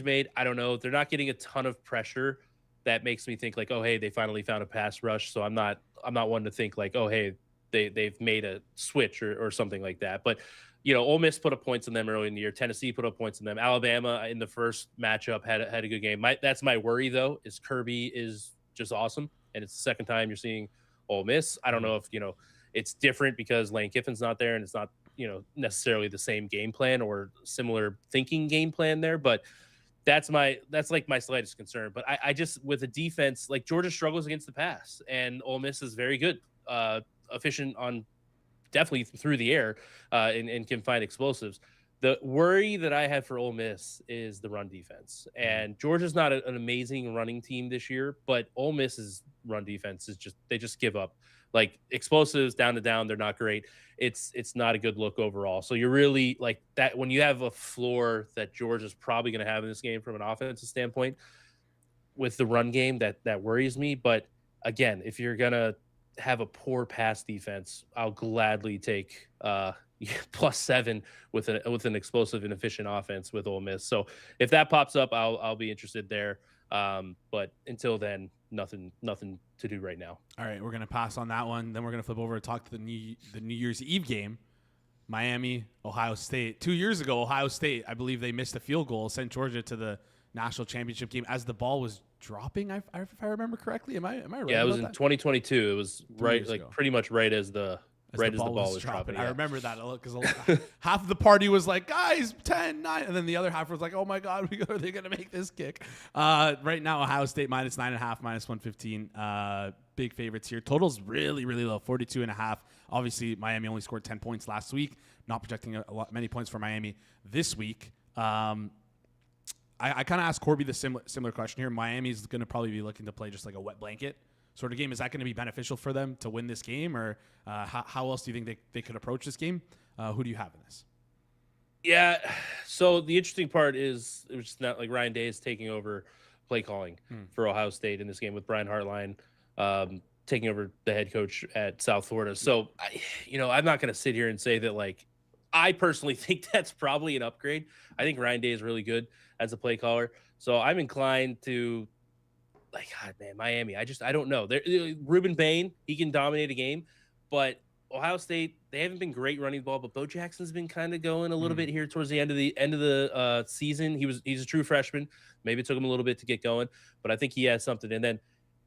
made. I don't know. They're not getting a ton of pressure. That makes me think oh, hey, they finally found a pass rush. So I'm not one to think oh, hey, they've made a switch or something like that. But, Ole Miss put up points on them early in the year. Tennessee put up points on them. Alabama in the first matchup had a good game. That's my worry, though, is Corbie is just awesome. And it's the second time you're seeing Ole Miss. I don't know if, it's different because Lane Kiffin's not there and it's not, necessarily the same game plan or similar thinking game plan there. But that's my slightest concern. But I just, with the defense, Georgia struggles against the pass and Ole Miss is very good, efficient on definitely through the air and can find explosives. The worry that I have for Ole Miss is the run defense. And Georgia's not an amazing running team this year, but Ole Miss's run defense is they just give up. Explosives down to down, they're not great. It's not a good look overall. So you're really that when you have a floor that Georgia's probably going to have in this game from an offensive standpoint with the run game, that worries me. But again, if you're going to have a poor pass defense, I'll gladly take +7 with an explosive and efficient offense with Ole Miss. So if that pops up, I'll be interested there. But until then, nothing to do right now. All right, we're gonna pass on that one. Then we're gonna flip over and talk to the New Year's Eve game, Miami, Ohio State. 2 years ago, Ohio State, I believe they missed a field goal, sent Georgia to the national championship game as the ball was dropping. If I remember correctly, am I right? Yeah, it was in 2022. It was right, pretty much right as the right as the ball was dropping. I remember that because half of the party was like, guys, 10, 9. And then the other half was like, oh, my God, are they going to make this kick? Right now, Ohio State minus 9.5, minus 115. Big favorites here. Total's really, really low, 42.5. Obviously, Miami only scored 10 points last week. Not projecting many points for Miami this week. I kind of asked Corbie the similar question here. Miami's going to probably be looking to play just like a wet blanket sort of game. Is that going to be beneficial for them to win this game, or how else do you think they could approach this game? Who do you have in this? Yeah, so the interesting part is it was just not like Ryan Day is taking over play calling for Ohio State in this game with Brian Hartline taking over the head coach at South Florida. So, I'm not going to sit here and say that, like, I personally think that's probably an upgrade. I think Ryan Day is really good as a play caller. So I'm inclined to, like, God, man, Miami. I don't know. Ruben Bain, he can dominate a game, but Ohio State, they haven't been great running the ball. But Bo Jackson's been kind of going a little bit here towards the end of the season. He's a true freshman. Maybe it took him a little bit to get going, but I think he has something. And then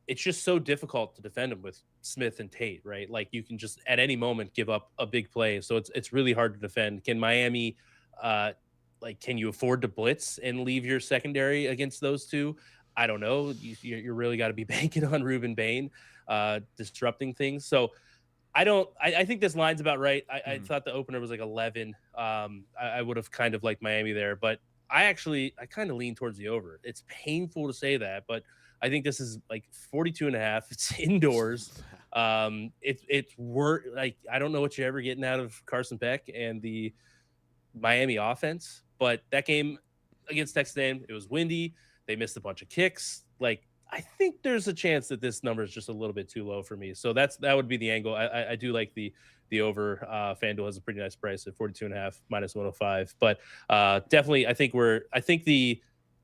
it's just so difficult to defend him with Smith and Tate, right? Like, you can just at any moment give up a big play. So it's really hard to defend. Can Miami, can you afford to blitz and leave your secondary against those two? I don't know. You really got to be banking on Ruben Bain disrupting things. So I think this line's about right. I thought the opener was like 11. I would have kind of liked Miami there, but I kind of lean towards the over. It's painful to say that, but I think this is like 42.5. It's indoors. It's like, I don't know what you're ever getting out of Carson Beck and the Miami offense, but that game against Texas A&M, it was windy. They missed a bunch of kicks. Like, I think there's a chance that this number is just a little bit too low for me. So that would be the angle. I do like the over. FanDuel has a pretty nice price at 42.5 minus 105. But definitely, I think the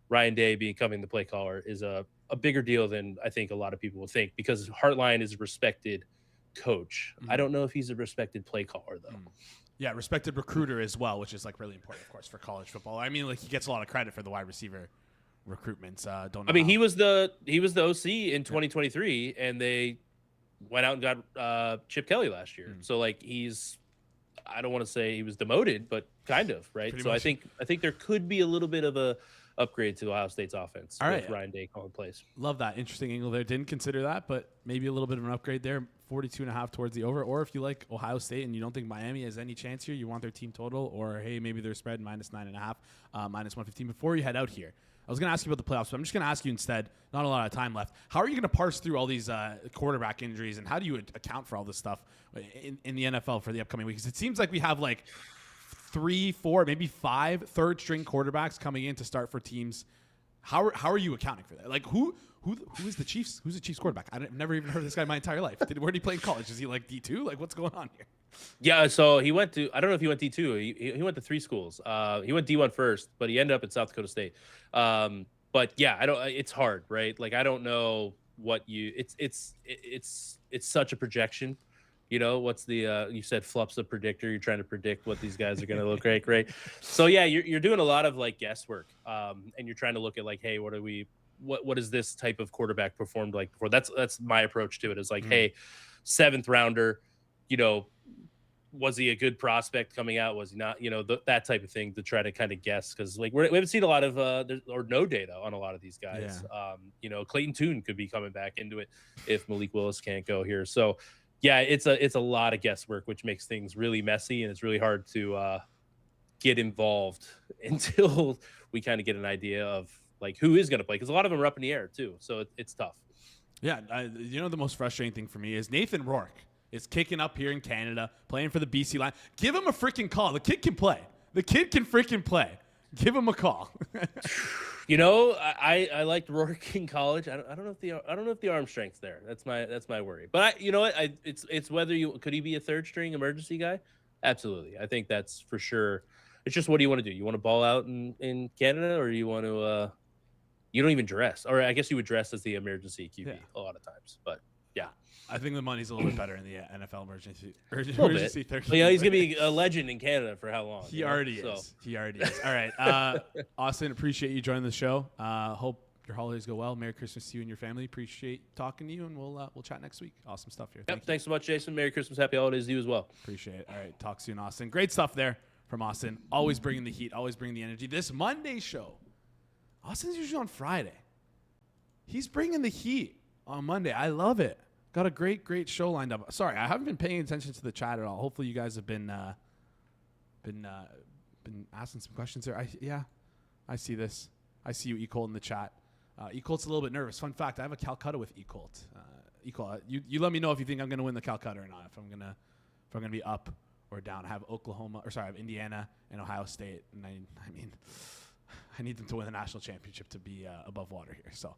Ryan Day becoming the play caller is a bigger deal than I think a lot of people will think, because Hartline is a respected coach. I don't know if he's a respected play caller though. Yeah, respected recruiter as well, which is like really important, of course, for college football. I mean, like, he gets a lot of credit for the wide receiver recruitments. He was the OC in 2023, and they went out and got Chip Kelly last year. So like, I don't want to say he was demoted, but kind of, right? Pretty so much. I think there could be a little bit of a upgrade to Ohio State's offense with Ryan Day calling plays. Love that. Interesting angle there. Didn't consider that, but maybe a little bit of an upgrade there. 42.5 towards the over. Or if you like Ohio State and you don't think Miami has any chance here, you want their team total, or hey, maybe they're spread minus 9.5, minus 115. Before you head out here, I was going to ask you about the playoffs, but I'm just going to ask you instead. Not a lot of time left. How are you going to parse through all these quarterback injuries, and how do you account for all this stuff in the NFL for the upcoming weeks? It seems like we have like 3, 4, maybe 5 third-string quarterbacks coming in to start for teams. How are you accounting for that? Like, who is the Chiefs? Who's the Chiefs quarterback? I've never even heard of this guy in my entire life. Where did he play in college? Is he like D2? Like, what's going on here? Yeah, so he went to, I don't know if he went D2. He went to 3 schools. He went D1 first, but he ended up at South Dakota State. But yeah, it's hard, right? Like, I don't know what it's such a projection. You know, what's the you said Fluff's a predictor. You're trying to predict what these guys are going to look like, right? So yeah, you're doing a lot of like guesswork, and you're trying to look at like, hey, what is this type of quarterback performed like before? That's my approach to it. Is like, hey, 7th rounder, was he a good prospect coming out? Was he not? That type of thing to try to kind of guess, because like we haven't seen a lot of or no data on a lot of these guys. Yeah. Clayton Tune could be coming back into it if Malik Willis can't go here. So yeah, it's a lot of guesswork, which makes things really messy, and it's really hard to get involved until we kind of get an idea of like who is going to play, because a lot of them are up in the air too. So it's tough. Yeah, the most frustrating thing for me is Nathan Rourke is kicking up here in Canada, playing for the BC line. Give him a freaking call. The kid can play. The kid can freaking play. Give him a call. I liked Rourke in college. I don't know if the arm strength's there. That's my worry. But you know what? It's whether could he be a 3rd string emergency guy? Absolutely. I think that's for sure. It's just, what do you want to do? You want to ball out in Canada, or you want to you don't even dress, or I guess you would dress as the emergency QB a lot of times. But yeah, I think the money's a little bit better in the NFL emergency bit. third. But, he's gonna be a legend in Canada for how long? He already is. He already is. All right, Austin, appreciate you joining the show. Hope your holidays go well. Merry Christmas to you and your family. Appreciate talking to you, and we'll chat next week. Awesome stuff here. Yep. Thanks so much, Jason. Merry Christmas, happy holidays to you as well. Appreciate it. All right, talk soon, Austin. Great stuff there from Austin. Always bringing the heat, always bringing the energy. This Monday show, Austin's usually on Friday. He's bringing the heat on Monday. I love it. Got a great show lined up. Sorry, I haven't been paying attention to the chat at all. Hopefully, you guys have been asking some questions there. I see this. I see you, E-Colt, in the chat. E-Colt's a little bit nervous. Fun fact: I have a Calcutta with E-Colt. E-Colt, you let me know if you think I'm going to win the Calcutta or not. If I'm gonna be up or down. I have I have Indiana and Ohio State, and I mean, I need them to win the national championship to be above water here. So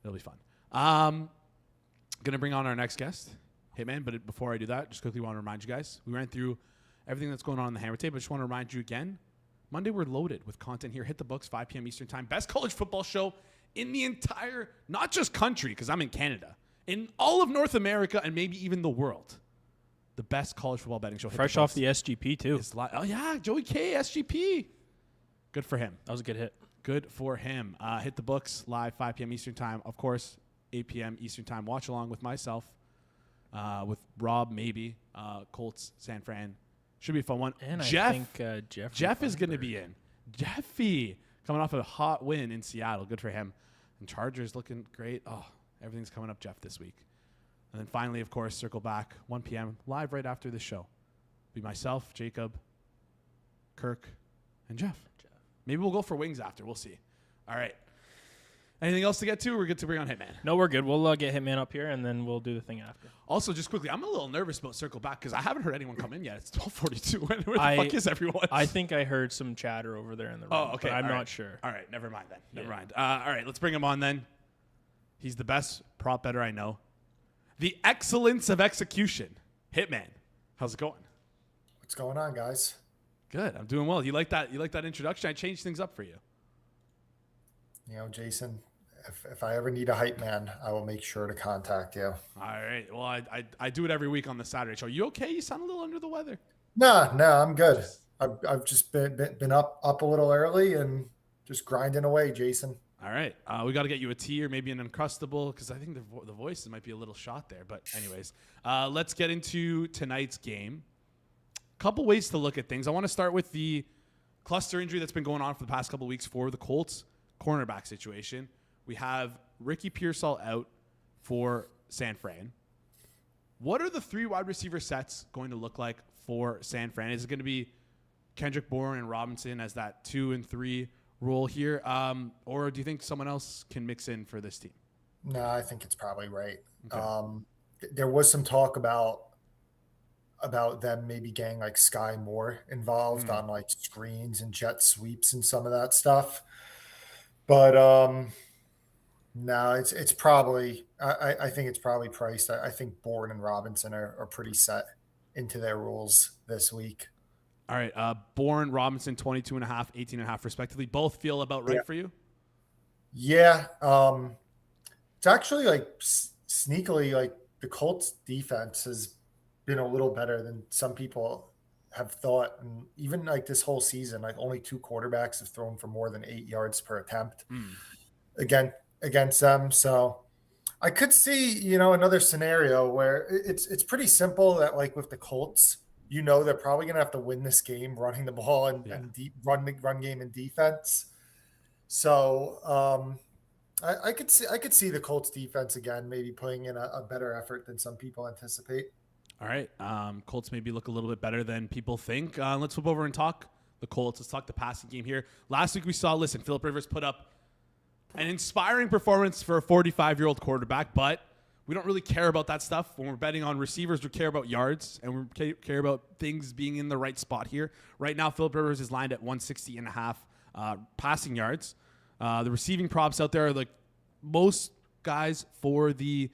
it'll be fun. Going to bring on our next guest, Hitman. But before I do that, just quickly want to remind you guys, we ran through everything that's going on in the Hammer Tape. I just want to remind you again, Monday we're loaded with content here. Hit the books, 5 p.m. Eastern time. Best college football show in the entire, not just country, because I'm in Canada, in all of North America and maybe even the world. The best college football betting show. Fresh off the SGP, too. Oh, yeah, Joey K, SGP. Good for him. That was a good hit. Good for him. Hit the books live, 5 p.m. Eastern time. Of course, 8 p.m. Eastern time. Watch along with myself, with Rob, maybe, Colts, San Fran. Should be a fun one. And Jeff, I think Jeff is going to be in. Jeffy coming off a hot win in Seattle. Good for him. And Chargers looking great. Oh, everything's coming up, Jeff, this week. And then finally, of course, circle back, 1 p.m. live right after the show. Be myself, Jacob, Kirk, and Jeff. Maybe we'll go for wings after. We'll see. All right. Anything else to get to? We're good to bring on Hitman. No, we're good. We'll get Hitman up here, and then we'll do the thing after. Also, just quickly, I'm a little nervous about Circle Back because I haven't heard anyone come in yet. It's 12:42. Where the fuck is everyone? I think I heard some chatter over there in the room. Oh, okay. But I'm not sure. All right. Never mind then. Never mind. All right. Let's bring him on then. He's the best prop better I know. The excellence of execution. Hitman. How's it going? What's going on, guys? Good. I'm doing well. You like that? You like that introduction? I changed things up for you. You know, Jason, if I ever need a hype man, I will make sure to contact you. All right. Well, I do it every week on the Saturday show. You okay? You sound a little under the weather. No, I'm good. I've just been up a little early and just grinding away, Jason. All right. We got to get you a tea or maybe an Uncrustable because I think the voices might be a little shot there. But anyways, let's get into tonight's game. Couple ways to look at things. I want to start with the cluster injury that's been going on for the past couple of weeks for the Colts cornerback situation. We have Ricky Pearsall out for San Fran. What are the three wide receiver sets going to look like for San Fran? Is it going to be Kendrick Bourne and Robinson as that 2 and 3 role here? Or do you think someone else can mix in for this team? No, I think it's probably right. Okay. There was some talk about them maybe getting like Sky Moore involved on like screens and jet sweeps and some of that stuff. But no, it's probably I think it's probably priced. I think Bourne and Robinson are pretty set into their roles this week. All right. Bourne, Robinson, 22.5, 18.5 respectively. Both feel about right for you? Yeah. It's actually like sneakily like the Colts defense has been a little better than some people have thought. And even like this whole season, like only 2 quarterbacks have thrown for more than 8 yards per attempt against them. So I could see, another scenario where it's pretty simple that like with the Colts, they're probably going to have to win this game running the ball and deep run game and defense. So I could see the Colts defense again, maybe putting in a better effort than some people anticipate. All right. Colts maybe look a little bit better than people think. Let's flip over and talk the Colts. Let's talk the passing game here. Last week we saw, Phillip Rivers put up an inspiring performance for a 45-year-old quarterback, but we don't really care about that stuff. When we're betting on receivers, we care about yards, and we care about things being in the right spot here. Right now, Phillip Rivers is lined at 160.5 passing yards. The receiving props out there are like most guys for the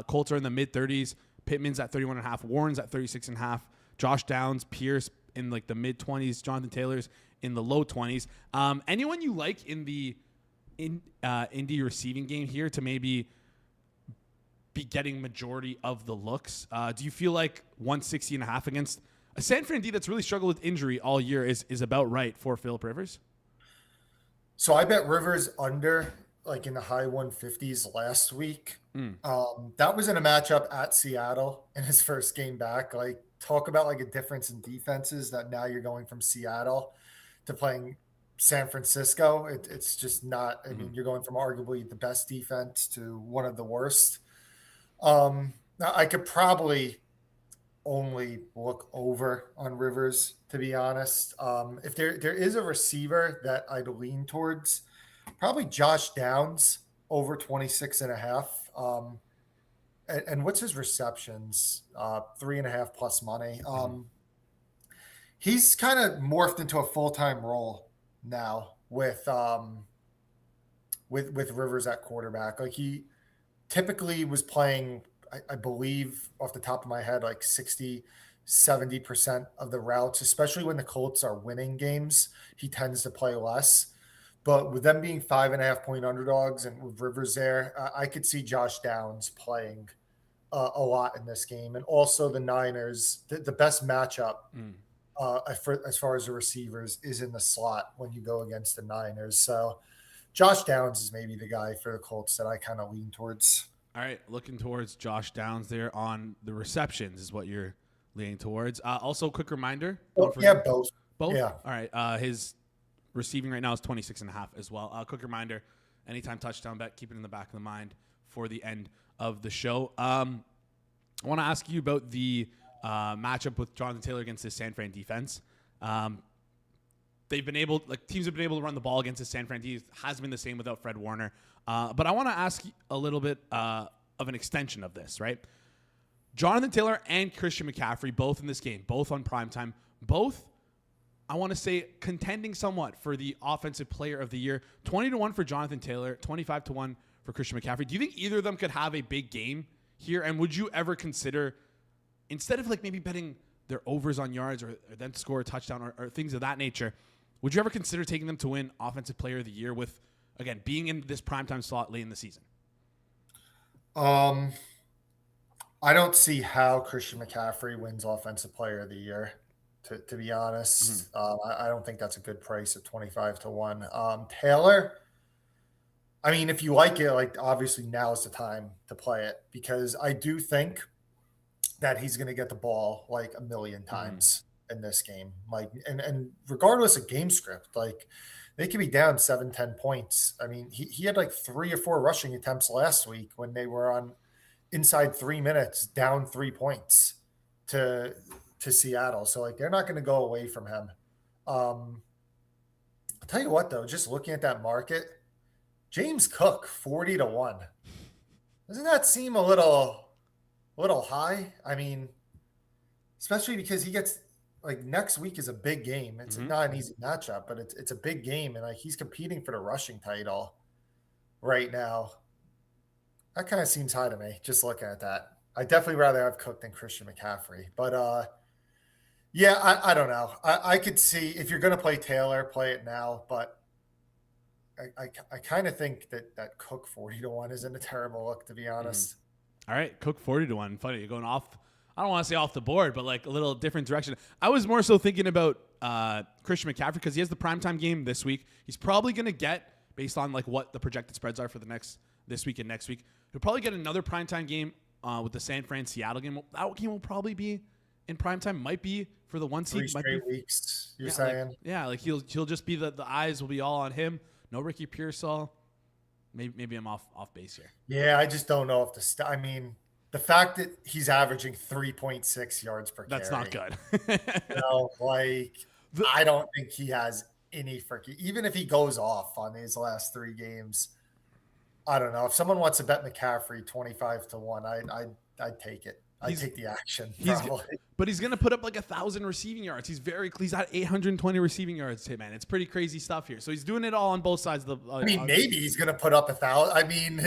Colts are in the mid-30s. Pittman's at 31.5. Warren's at 36.5. Josh Downs, Pierce in like the mid-20s. Jonathan Taylor's in the low 20s. Anyone you like in the Indy receiving game here to maybe be getting majority of the looks? Do you feel like 160.5 against a San Fran D that's really struggled with injury all year is about right for Phillip Rivers? So I bet Rivers under like in the high 150s last week. That was in a matchup at Seattle in his first game back. Like, talk about like a difference in defenses that now you're going from Seattle to playing San Francisco. It's just not, I mean, you're going from arguably the best defense to one of the worst. I could probably only look over on Rivers, to be honest. If there is a receiver that I'd lean towards, probably Josh Downs over 26.5. And what's his receptions? 3.5 plus money. He's kind of morphed into a full-time role now with Rivers at quarterback. Like, he typically was playing, I believe off the top of my head, like 60-70% of the routes, especially when the Colts are winning games. He tends to play less. But with them being 5.5-point underdogs and with Rivers there, I could see Josh Downs playing a lot in this game. And also the Niners, the best matchup as far as the receivers is in the slot when you go against the Niners. So Josh Downs is maybe the guy for the Colts that I kind of lean towards. All right, looking towards Josh Downs there on the receptions is what you're leaning towards. Also, quick reminder. Both. Both? Yeah. All right, his receiving right now is 26.5 as well. Quick reminder, anytime touchdown bet, keep it in the back of the mind for the end of the show. I want to ask you about the matchup with Jonathan Taylor against this San Fran defense. They've been able, teams have been able to run the ball against the San Fran defense. Has been the same without Fred Warner. But I want to ask a little bit of an extension of this, right? Jonathan Taylor and Christian McCaffrey, both in this game, both on primetime, both, I want to say, contending somewhat for the Offensive Player of the Year. 20-1 for Jonathan Taylor, 25-1 for Christian McCaffrey. Do you think either of them could have a big game here? And would you ever consider, instead of maybe betting their overs on yards or them to score a touchdown or things of that nature, would you ever consider taking them to win Offensive Player of the Year with, again, being in this primetime slot late in the season? I don't see how Christian McCaffrey wins Offensive Player of the Year, to be honest. I don't think that's a good price at 25-1. Taylor, I mean, if you like it, obviously now is the time to play it, because I do think that he's going to get the ball a million times in this game. And regardless of game script, they could be down 7-10 points. I mean, he had 3 or 4 rushing attempts last week when they were on inside 3 minutes, down 3 points to Seattle. So they're not going to go away from him. I'll tell you what, though, just looking at that market, James Cook 40-1. Doesn't that seem a little high? I mean, especially because he gets next week is a big game. It's not an easy matchup, but it's a big game, and he's competing for the rushing title right now. That kind of seems high to me, just looking at that. I'd definitely rather have Cook than Christian McCaffrey. But yeah, I don't know. I could see if you're going to play Taylor, play it now, but I kind of think that Cook 40-1 isn't a terrible look, to be honest. All right, Cook 40-1. Funny, you're going off. I don't want to say off the board, but a little different direction. I was more so thinking about Christian McCaffrey because he has the primetime game this week. He's probably going to get, based on what the projected spreads are for this week and next week, he'll probably get another primetime game with the San Fran Seattle game. That game will probably be in primetime. Might be for the 1 seed. 3 straight weeks. You're saying? He'll just be the eyes will be all on him. No Ricky Pearsall. Maybe I'm off base here. Yeah, I just don't know if the fact that he's averaging 3.6 yards per carry. That's not good. I don't think he has any freaking, even if he goes off on these last 3 games, I don't know. If someone wants to bet McCaffrey 25-1, I'd take it. I'd take the action. But he's going to put up 1,000 receiving yards. He's at 820 receiving yards, Hitman. It's pretty crazy stuff here. So he's doing it all on both sides of the. Maybe he's going to put up 1,000.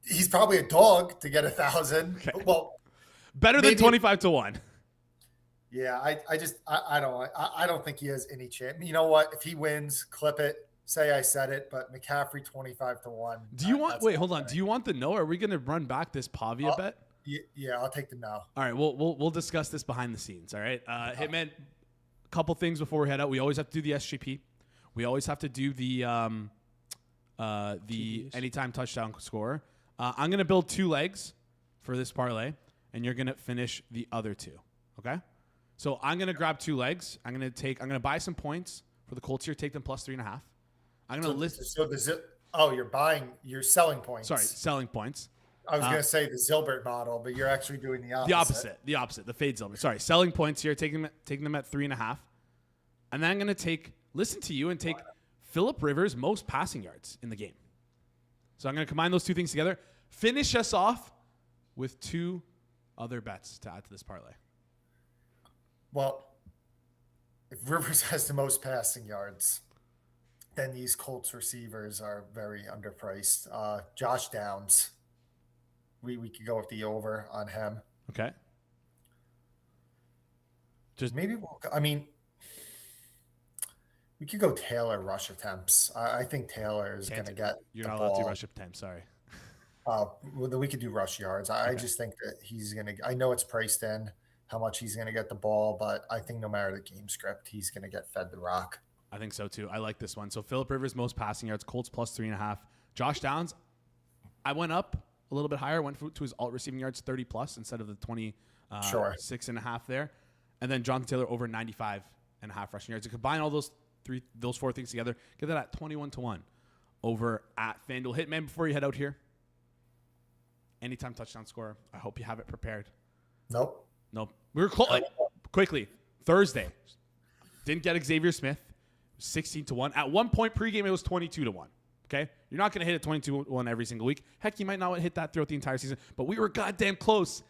He's probably a dog to get 1,000. Okay. Well, better than 25-1. Yeah, I don't think he has any chance. You know what? If he wins, clip it. Say I said it, but McCaffrey 25-1. Do you want? Wait, hold on. Do you want the no? Or are we going to run back this Pavia bet? Yeah, I'll take the no. All right, we'll discuss this behind the scenes. All right, Hitman. A couple things before we head out. We always have to do the SGP. We always have to do the the anytime touchdown score. I'm going to build 2 legs for this parlay, and you're going to finish the other 2. Okay? So I'm going to grab 2 legs. I'm going to buy some points for the Colts here, take them plus 3.5. I'm going to list. So you're selling points. Sorry, selling points. I was going to say the Zilbert model, but you're actually doing the opposite. The opposite. The fade Zilbert. Sorry, selling points here, taking them at 3.5. And then I'm going to listen to you and take Phillip Rivers' most passing yards in the game. So I'm going to combine those 2 things together. Finish us off with 2 other bets to add to this parlay. Well, if Rivers has the most passing yards, then these Colts receivers are very underpriced. Josh Downs, we could go with the over on him. Okay. We could go Taylor rush attempts. I think Taylor is going to get. You're not allowed to rush attempts. Sorry. Well, we could do rush yards. I just think that he's going to. I know it's priced in how much he's going to get the ball, but I think no matter the game script, he's going to get fed the rock. I think so too. I like this one. So Phillip Rivers most passing yards, Colts plus 3.5. Josh Downs, I went up a little bit higher. Went to his alt receiving yards 30 plus instead of the 26.5 there, and then Jonathan Taylor over 95.5 rushing yards. To combine all those 4 things together, get that at 21-1 over at FanDuel. Hitman, before you head out here, anytime touchdown score. I hope you have it prepared. Nope. We were close. Quickly, Thursday. Didn't get Xavier Smith. 16-1. At one point pregame, it was 22-1. Okay? You're not going to hit it 22-1 every single week. Heck, you might not hit that throughout the entire season, but we were goddamn close.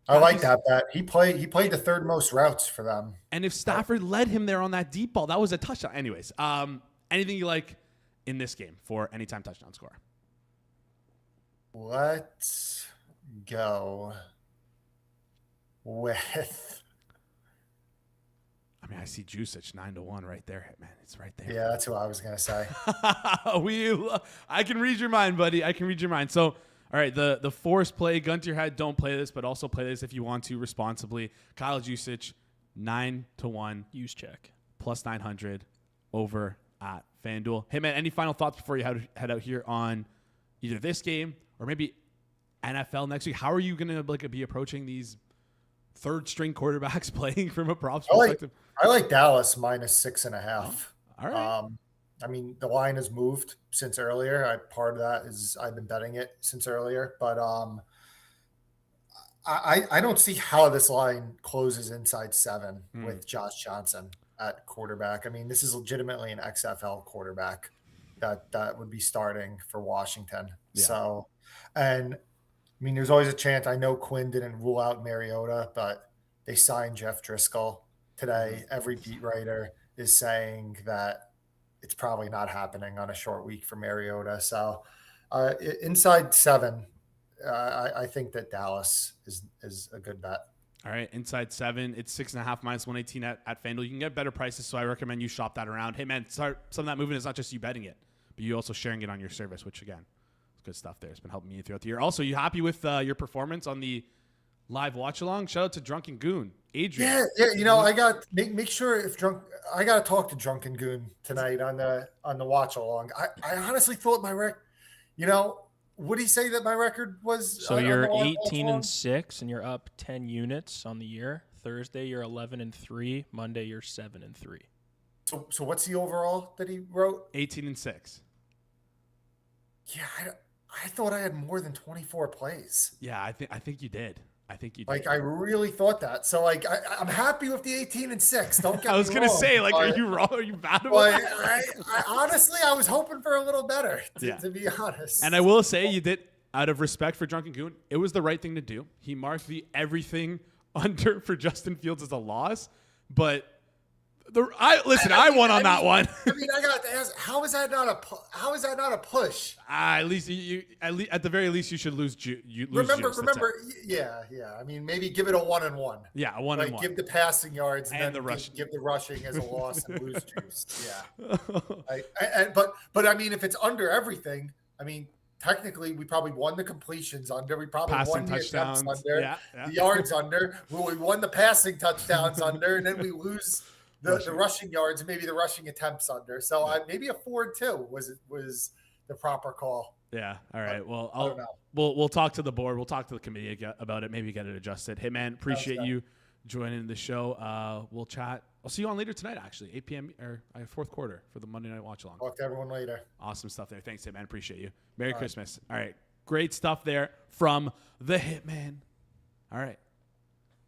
I like that bet. He played the third most routes for them. And if Stafford led him there on that deep ball, that was a touchdown. Anyways, anything you like in this game for anytime touchdown score? Let's go with. I mean, I see Juicich 9-1 right there, man. It's right there. Yeah, that's what I was gonna say. I can read your mind, buddy. I can read your mind. So, all right, the forced play, gun to your head. Don't play this, but also play this if you want to responsibly. Kyle Juicich 9-1. Use check plus 900 over at FanDuel. Hey man, any final thoughts before you head out here on either this game or maybe NFL next week? How are you gonna be approaching these third string quarterbacks playing from a props perspective? I like Dallas minus 6.5. All right. I mean, the line has moved since earlier. Part of that is I've been betting it since earlier, but I don't see how this line closes inside 7 with Josh Johnson at quarterback. I mean, this is legitimately an XFL quarterback that would be starting for Washington. Yeah. So, and I mean, there's always a chance. I know Quinn didn't rule out Mariota, but they signed Jeff Driscoll today. Every beat writer is saying that it's probably not happening on a short week for Mariota. So inside 7, I think that Dallas is a good bet. All right, inside 7, it's 6.5 minus 118 at FanDuel. You can get better prices, so I recommend you shop that around. Hey man, some of that movement is not just you betting it, but you also sharing it on your service, which again, is good stuff there. It's been helping me throughout the year. Also, you happy with your performance on the live watch along? Shout out to Drunken Goon, Adrian. Yeah. You know, I got make sure I got to talk to Drunken Goon tonight on the watch along. I honestly thought my record. You know, what did he say that my record was? So you're 18-6, and you're up 10 units on the year. Thursday you're 11-3. Monday you're 7-3. So what's the overall that he wrote? 18-6. Yeah, I thought I had more than 24 plays. Yeah, I think you did. Like, I really thought that. So, like, I'm happy with the 18-6. Don't get me wrong. I was going to say, like, are you wrong? Are you bad about that? I honestly, I was hoping for a little better, to be honest. And I will say, you did, out of respect for Drunken Goon, it was the right thing to do. He marked the everything under for Justin Fields as a loss, but I won on that one. I mean, I got to ask, how is that not a push? At least at the very least, you should lose. Remember, yeah. I mean, maybe give it a 1-1. Yeah, a 1-1. Give the passing yards and then the rushing. Give the rushing as a loss and lose juice. Yeah. But I mean, if it's under everything, I mean, technically, we probably won the completions under. We probably won the attempts under, the yards under. We won the passing touchdowns under, and then we lose the rushing yards and maybe the rushing attempts under. So maybe a 4-2 was the proper call. Yeah. All right. Well, I don't know. we'll talk to the board. We'll talk to the committee about it. Maybe get it adjusted. Hey, man, appreciate you joining the show. We'll chat. I'll see you on later tonight, actually, 8 p.m. or fourth quarter for the Monday Night Watch Along. Talk to everyone later. Awesome stuff there. Thanks, Hitman. Appreciate you. Merry Christmas. All right. Great stuff there from the Hitman. All right.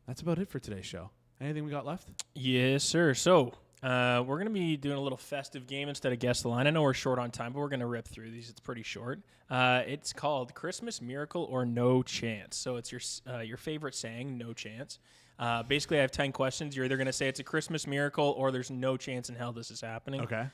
That's about it for today's show. Anything we got left? Yes, sir. So we're going to be doing a little festive game instead of Guess the Line. I know we're short on time, but we're going to rip through these. It's pretty short. It's called Christmas Miracle or No Chance. So it's your favorite saying, no chance. Basically, I have 10 questions. You're either going to say it's a Christmas miracle or there's no chance in hell this is happening. Okay.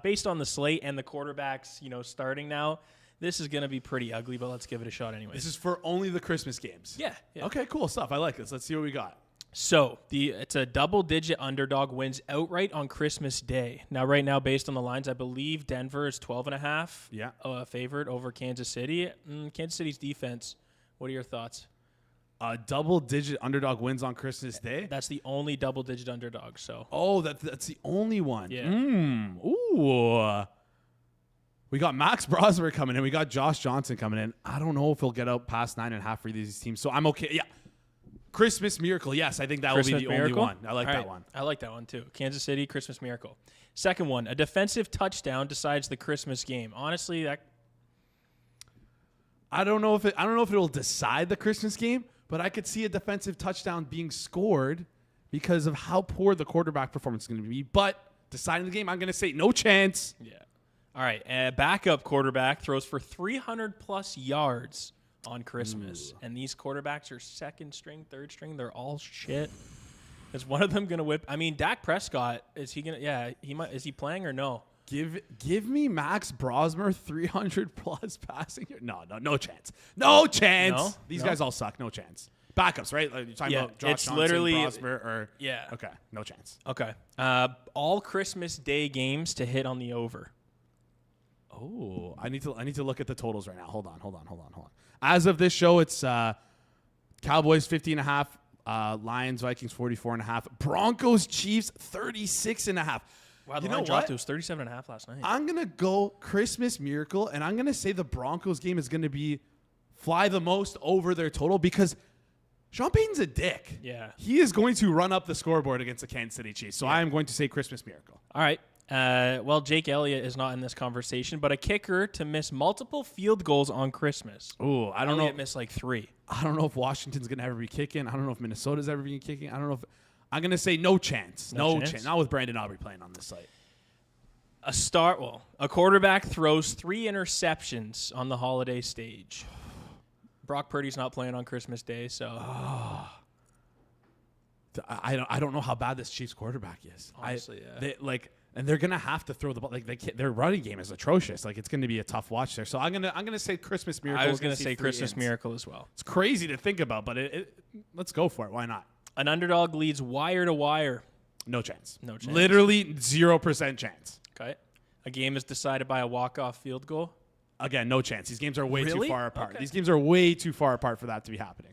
Based on the slate and the quarterbacks, starting now, this is going to be pretty ugly, but let's give it a shot anyway. This is for only the Christmas games. Yeah. Okay, cool stuff. I like this. Let's see what we got. So it's a double-digit underdog wins outright on Christmas Day. Now, right now, based on the lines, I believe Denver is 12.5. Yeah. Favored over Kansas City. Kansas City's defense. What are your thoughts? Double-digit underdog wins on Christmas Day. That's the only double-digit underdog. So. Oh, that's the only one. Yeah. Ooh. We got Max Brosmer coming in. We got Josh Johnson coming in. I don't know if he'll get out past 9.5 for these teams. So I'm okay. Yeah. Christmas Miracle. Yes, I think that will be the only one. I like that one. I like that one too. Kansas City, Christmas Miracle. Second one, a defensive touchdown decides the Christmas game. Honestly, I don't know if it will decide the Christmas game, but I could see a defensive touchdown being scored because of how poor the quarterback performance is going to be. But deciding the game, I'm going to say no chance. Yeah. All right. A backup quarterback throws for 300+ yards on Christmas. And these quarterbacks are second string, third string. They're all shit. Is one of them going to whip? I mean, Dak Prescott, is he going to? Yeah, he might. Is he playing or no? Give me Max Brosmer 300+ passing. No chance. No chance. No? These guys all suck. No chance. Backups, right? Like you're talking about Josh it's Johnson, literally Brosmer, or yeah. Okay, no chance. Okay. All Christmas Day games to hit on the over. Oh, I need to look at the totals right now. Hold on. As of this show, it's Cowboys 50.5, Lions Vikings 44.5, Broncos Chiefs 36.5. Wow, the line dropped. It was 37.5 last night. I'm gonna go Christmas Miracle, and I'm gonna say the Broncos game is gonna be fly the most over their total because Sean Payton's a dick. Yeah, he is going to run up the scoreboard against the Kansas City Chiefs. So I am going to say Christmas Miracle. All right. Well, Jake Elliott is not in this conversation, but a kicker to miss multiple field goals on Christmas. Oh, I don't know. Elliott missed like 3. I don't know if Washington's going to ever be kicking. I don't know if Minnesota's ever been kicking. I don't know if I'm going to say no chance. No chance. Not with Brandon Aubrey playing on this site. A quarterback throws 3 interceptions on the holiday stage. Brock Purdy's not playing on Christmas Day, so I don't know how bad this Chiefs quarterback is. Honestly, yeah. And they're gonna have to throw the ball. Like their running game is atrocious. Like it's gonna be a tough watch there. So I'm gonna say Christmas Miracle. I was gonna say Christmas Miracle as well. It's crazy to think about, but let's go for it. Why not? An underdog leads wire to wire. No chance. No chance. Literally 0% chance. Okay. A game is decided by a walk-off field goal. Again, no chance. These games are way too far apart. Okay. These games are way too far apart for that to be happening.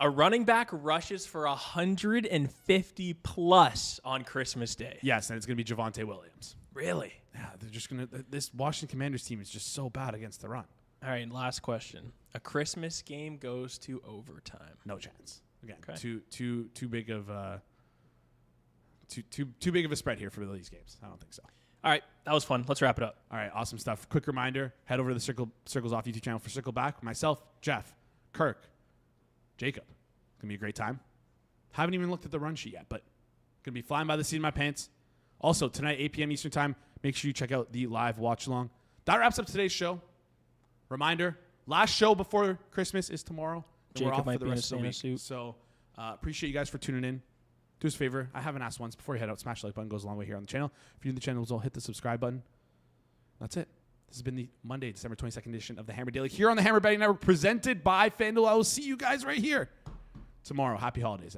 A running back rushes for 150+ on Christmas Day. Yes, and it's going to be Javonte Williams. Really? Yeah, they're just going to – this Washington Commanders team is just so bad against the run. All right, last question. A Christmas game goes to overtime. No chance. Again, okay. too big of too big of a spread here for these games. I don't think so. All right, that was fun. Let's wrap it up. All right, awesome stuff. Quick reminder, head over to the Circles Off YouTube channel for Circle Back. Myself, Jeff, Kirk, Jacob. It's going to be a great time. Haven't even looked at the run sheet yet, but going to be flying by the seat of my pants. Also, tonight, 8 p.m. Eastern Time, make sure you check out the live watch-along. That wraps up today's show. Reminder, last show before Christmas is tomorrow. And we're off for the rest of the week. Suit. So appreciate you guys for tuning in. Do us a favor. I haven't asked once. Before you head out, smash the like button. Goes a long way here on the channel. If you're new to the channel, as well, hit the subscribe button. That's it. This has been the Monday, December 22nd edition of the Hammer Daily here on the Hammer Betting Network, presented by FanDuel. I will see you guys right here tomorrow. Happy holidays.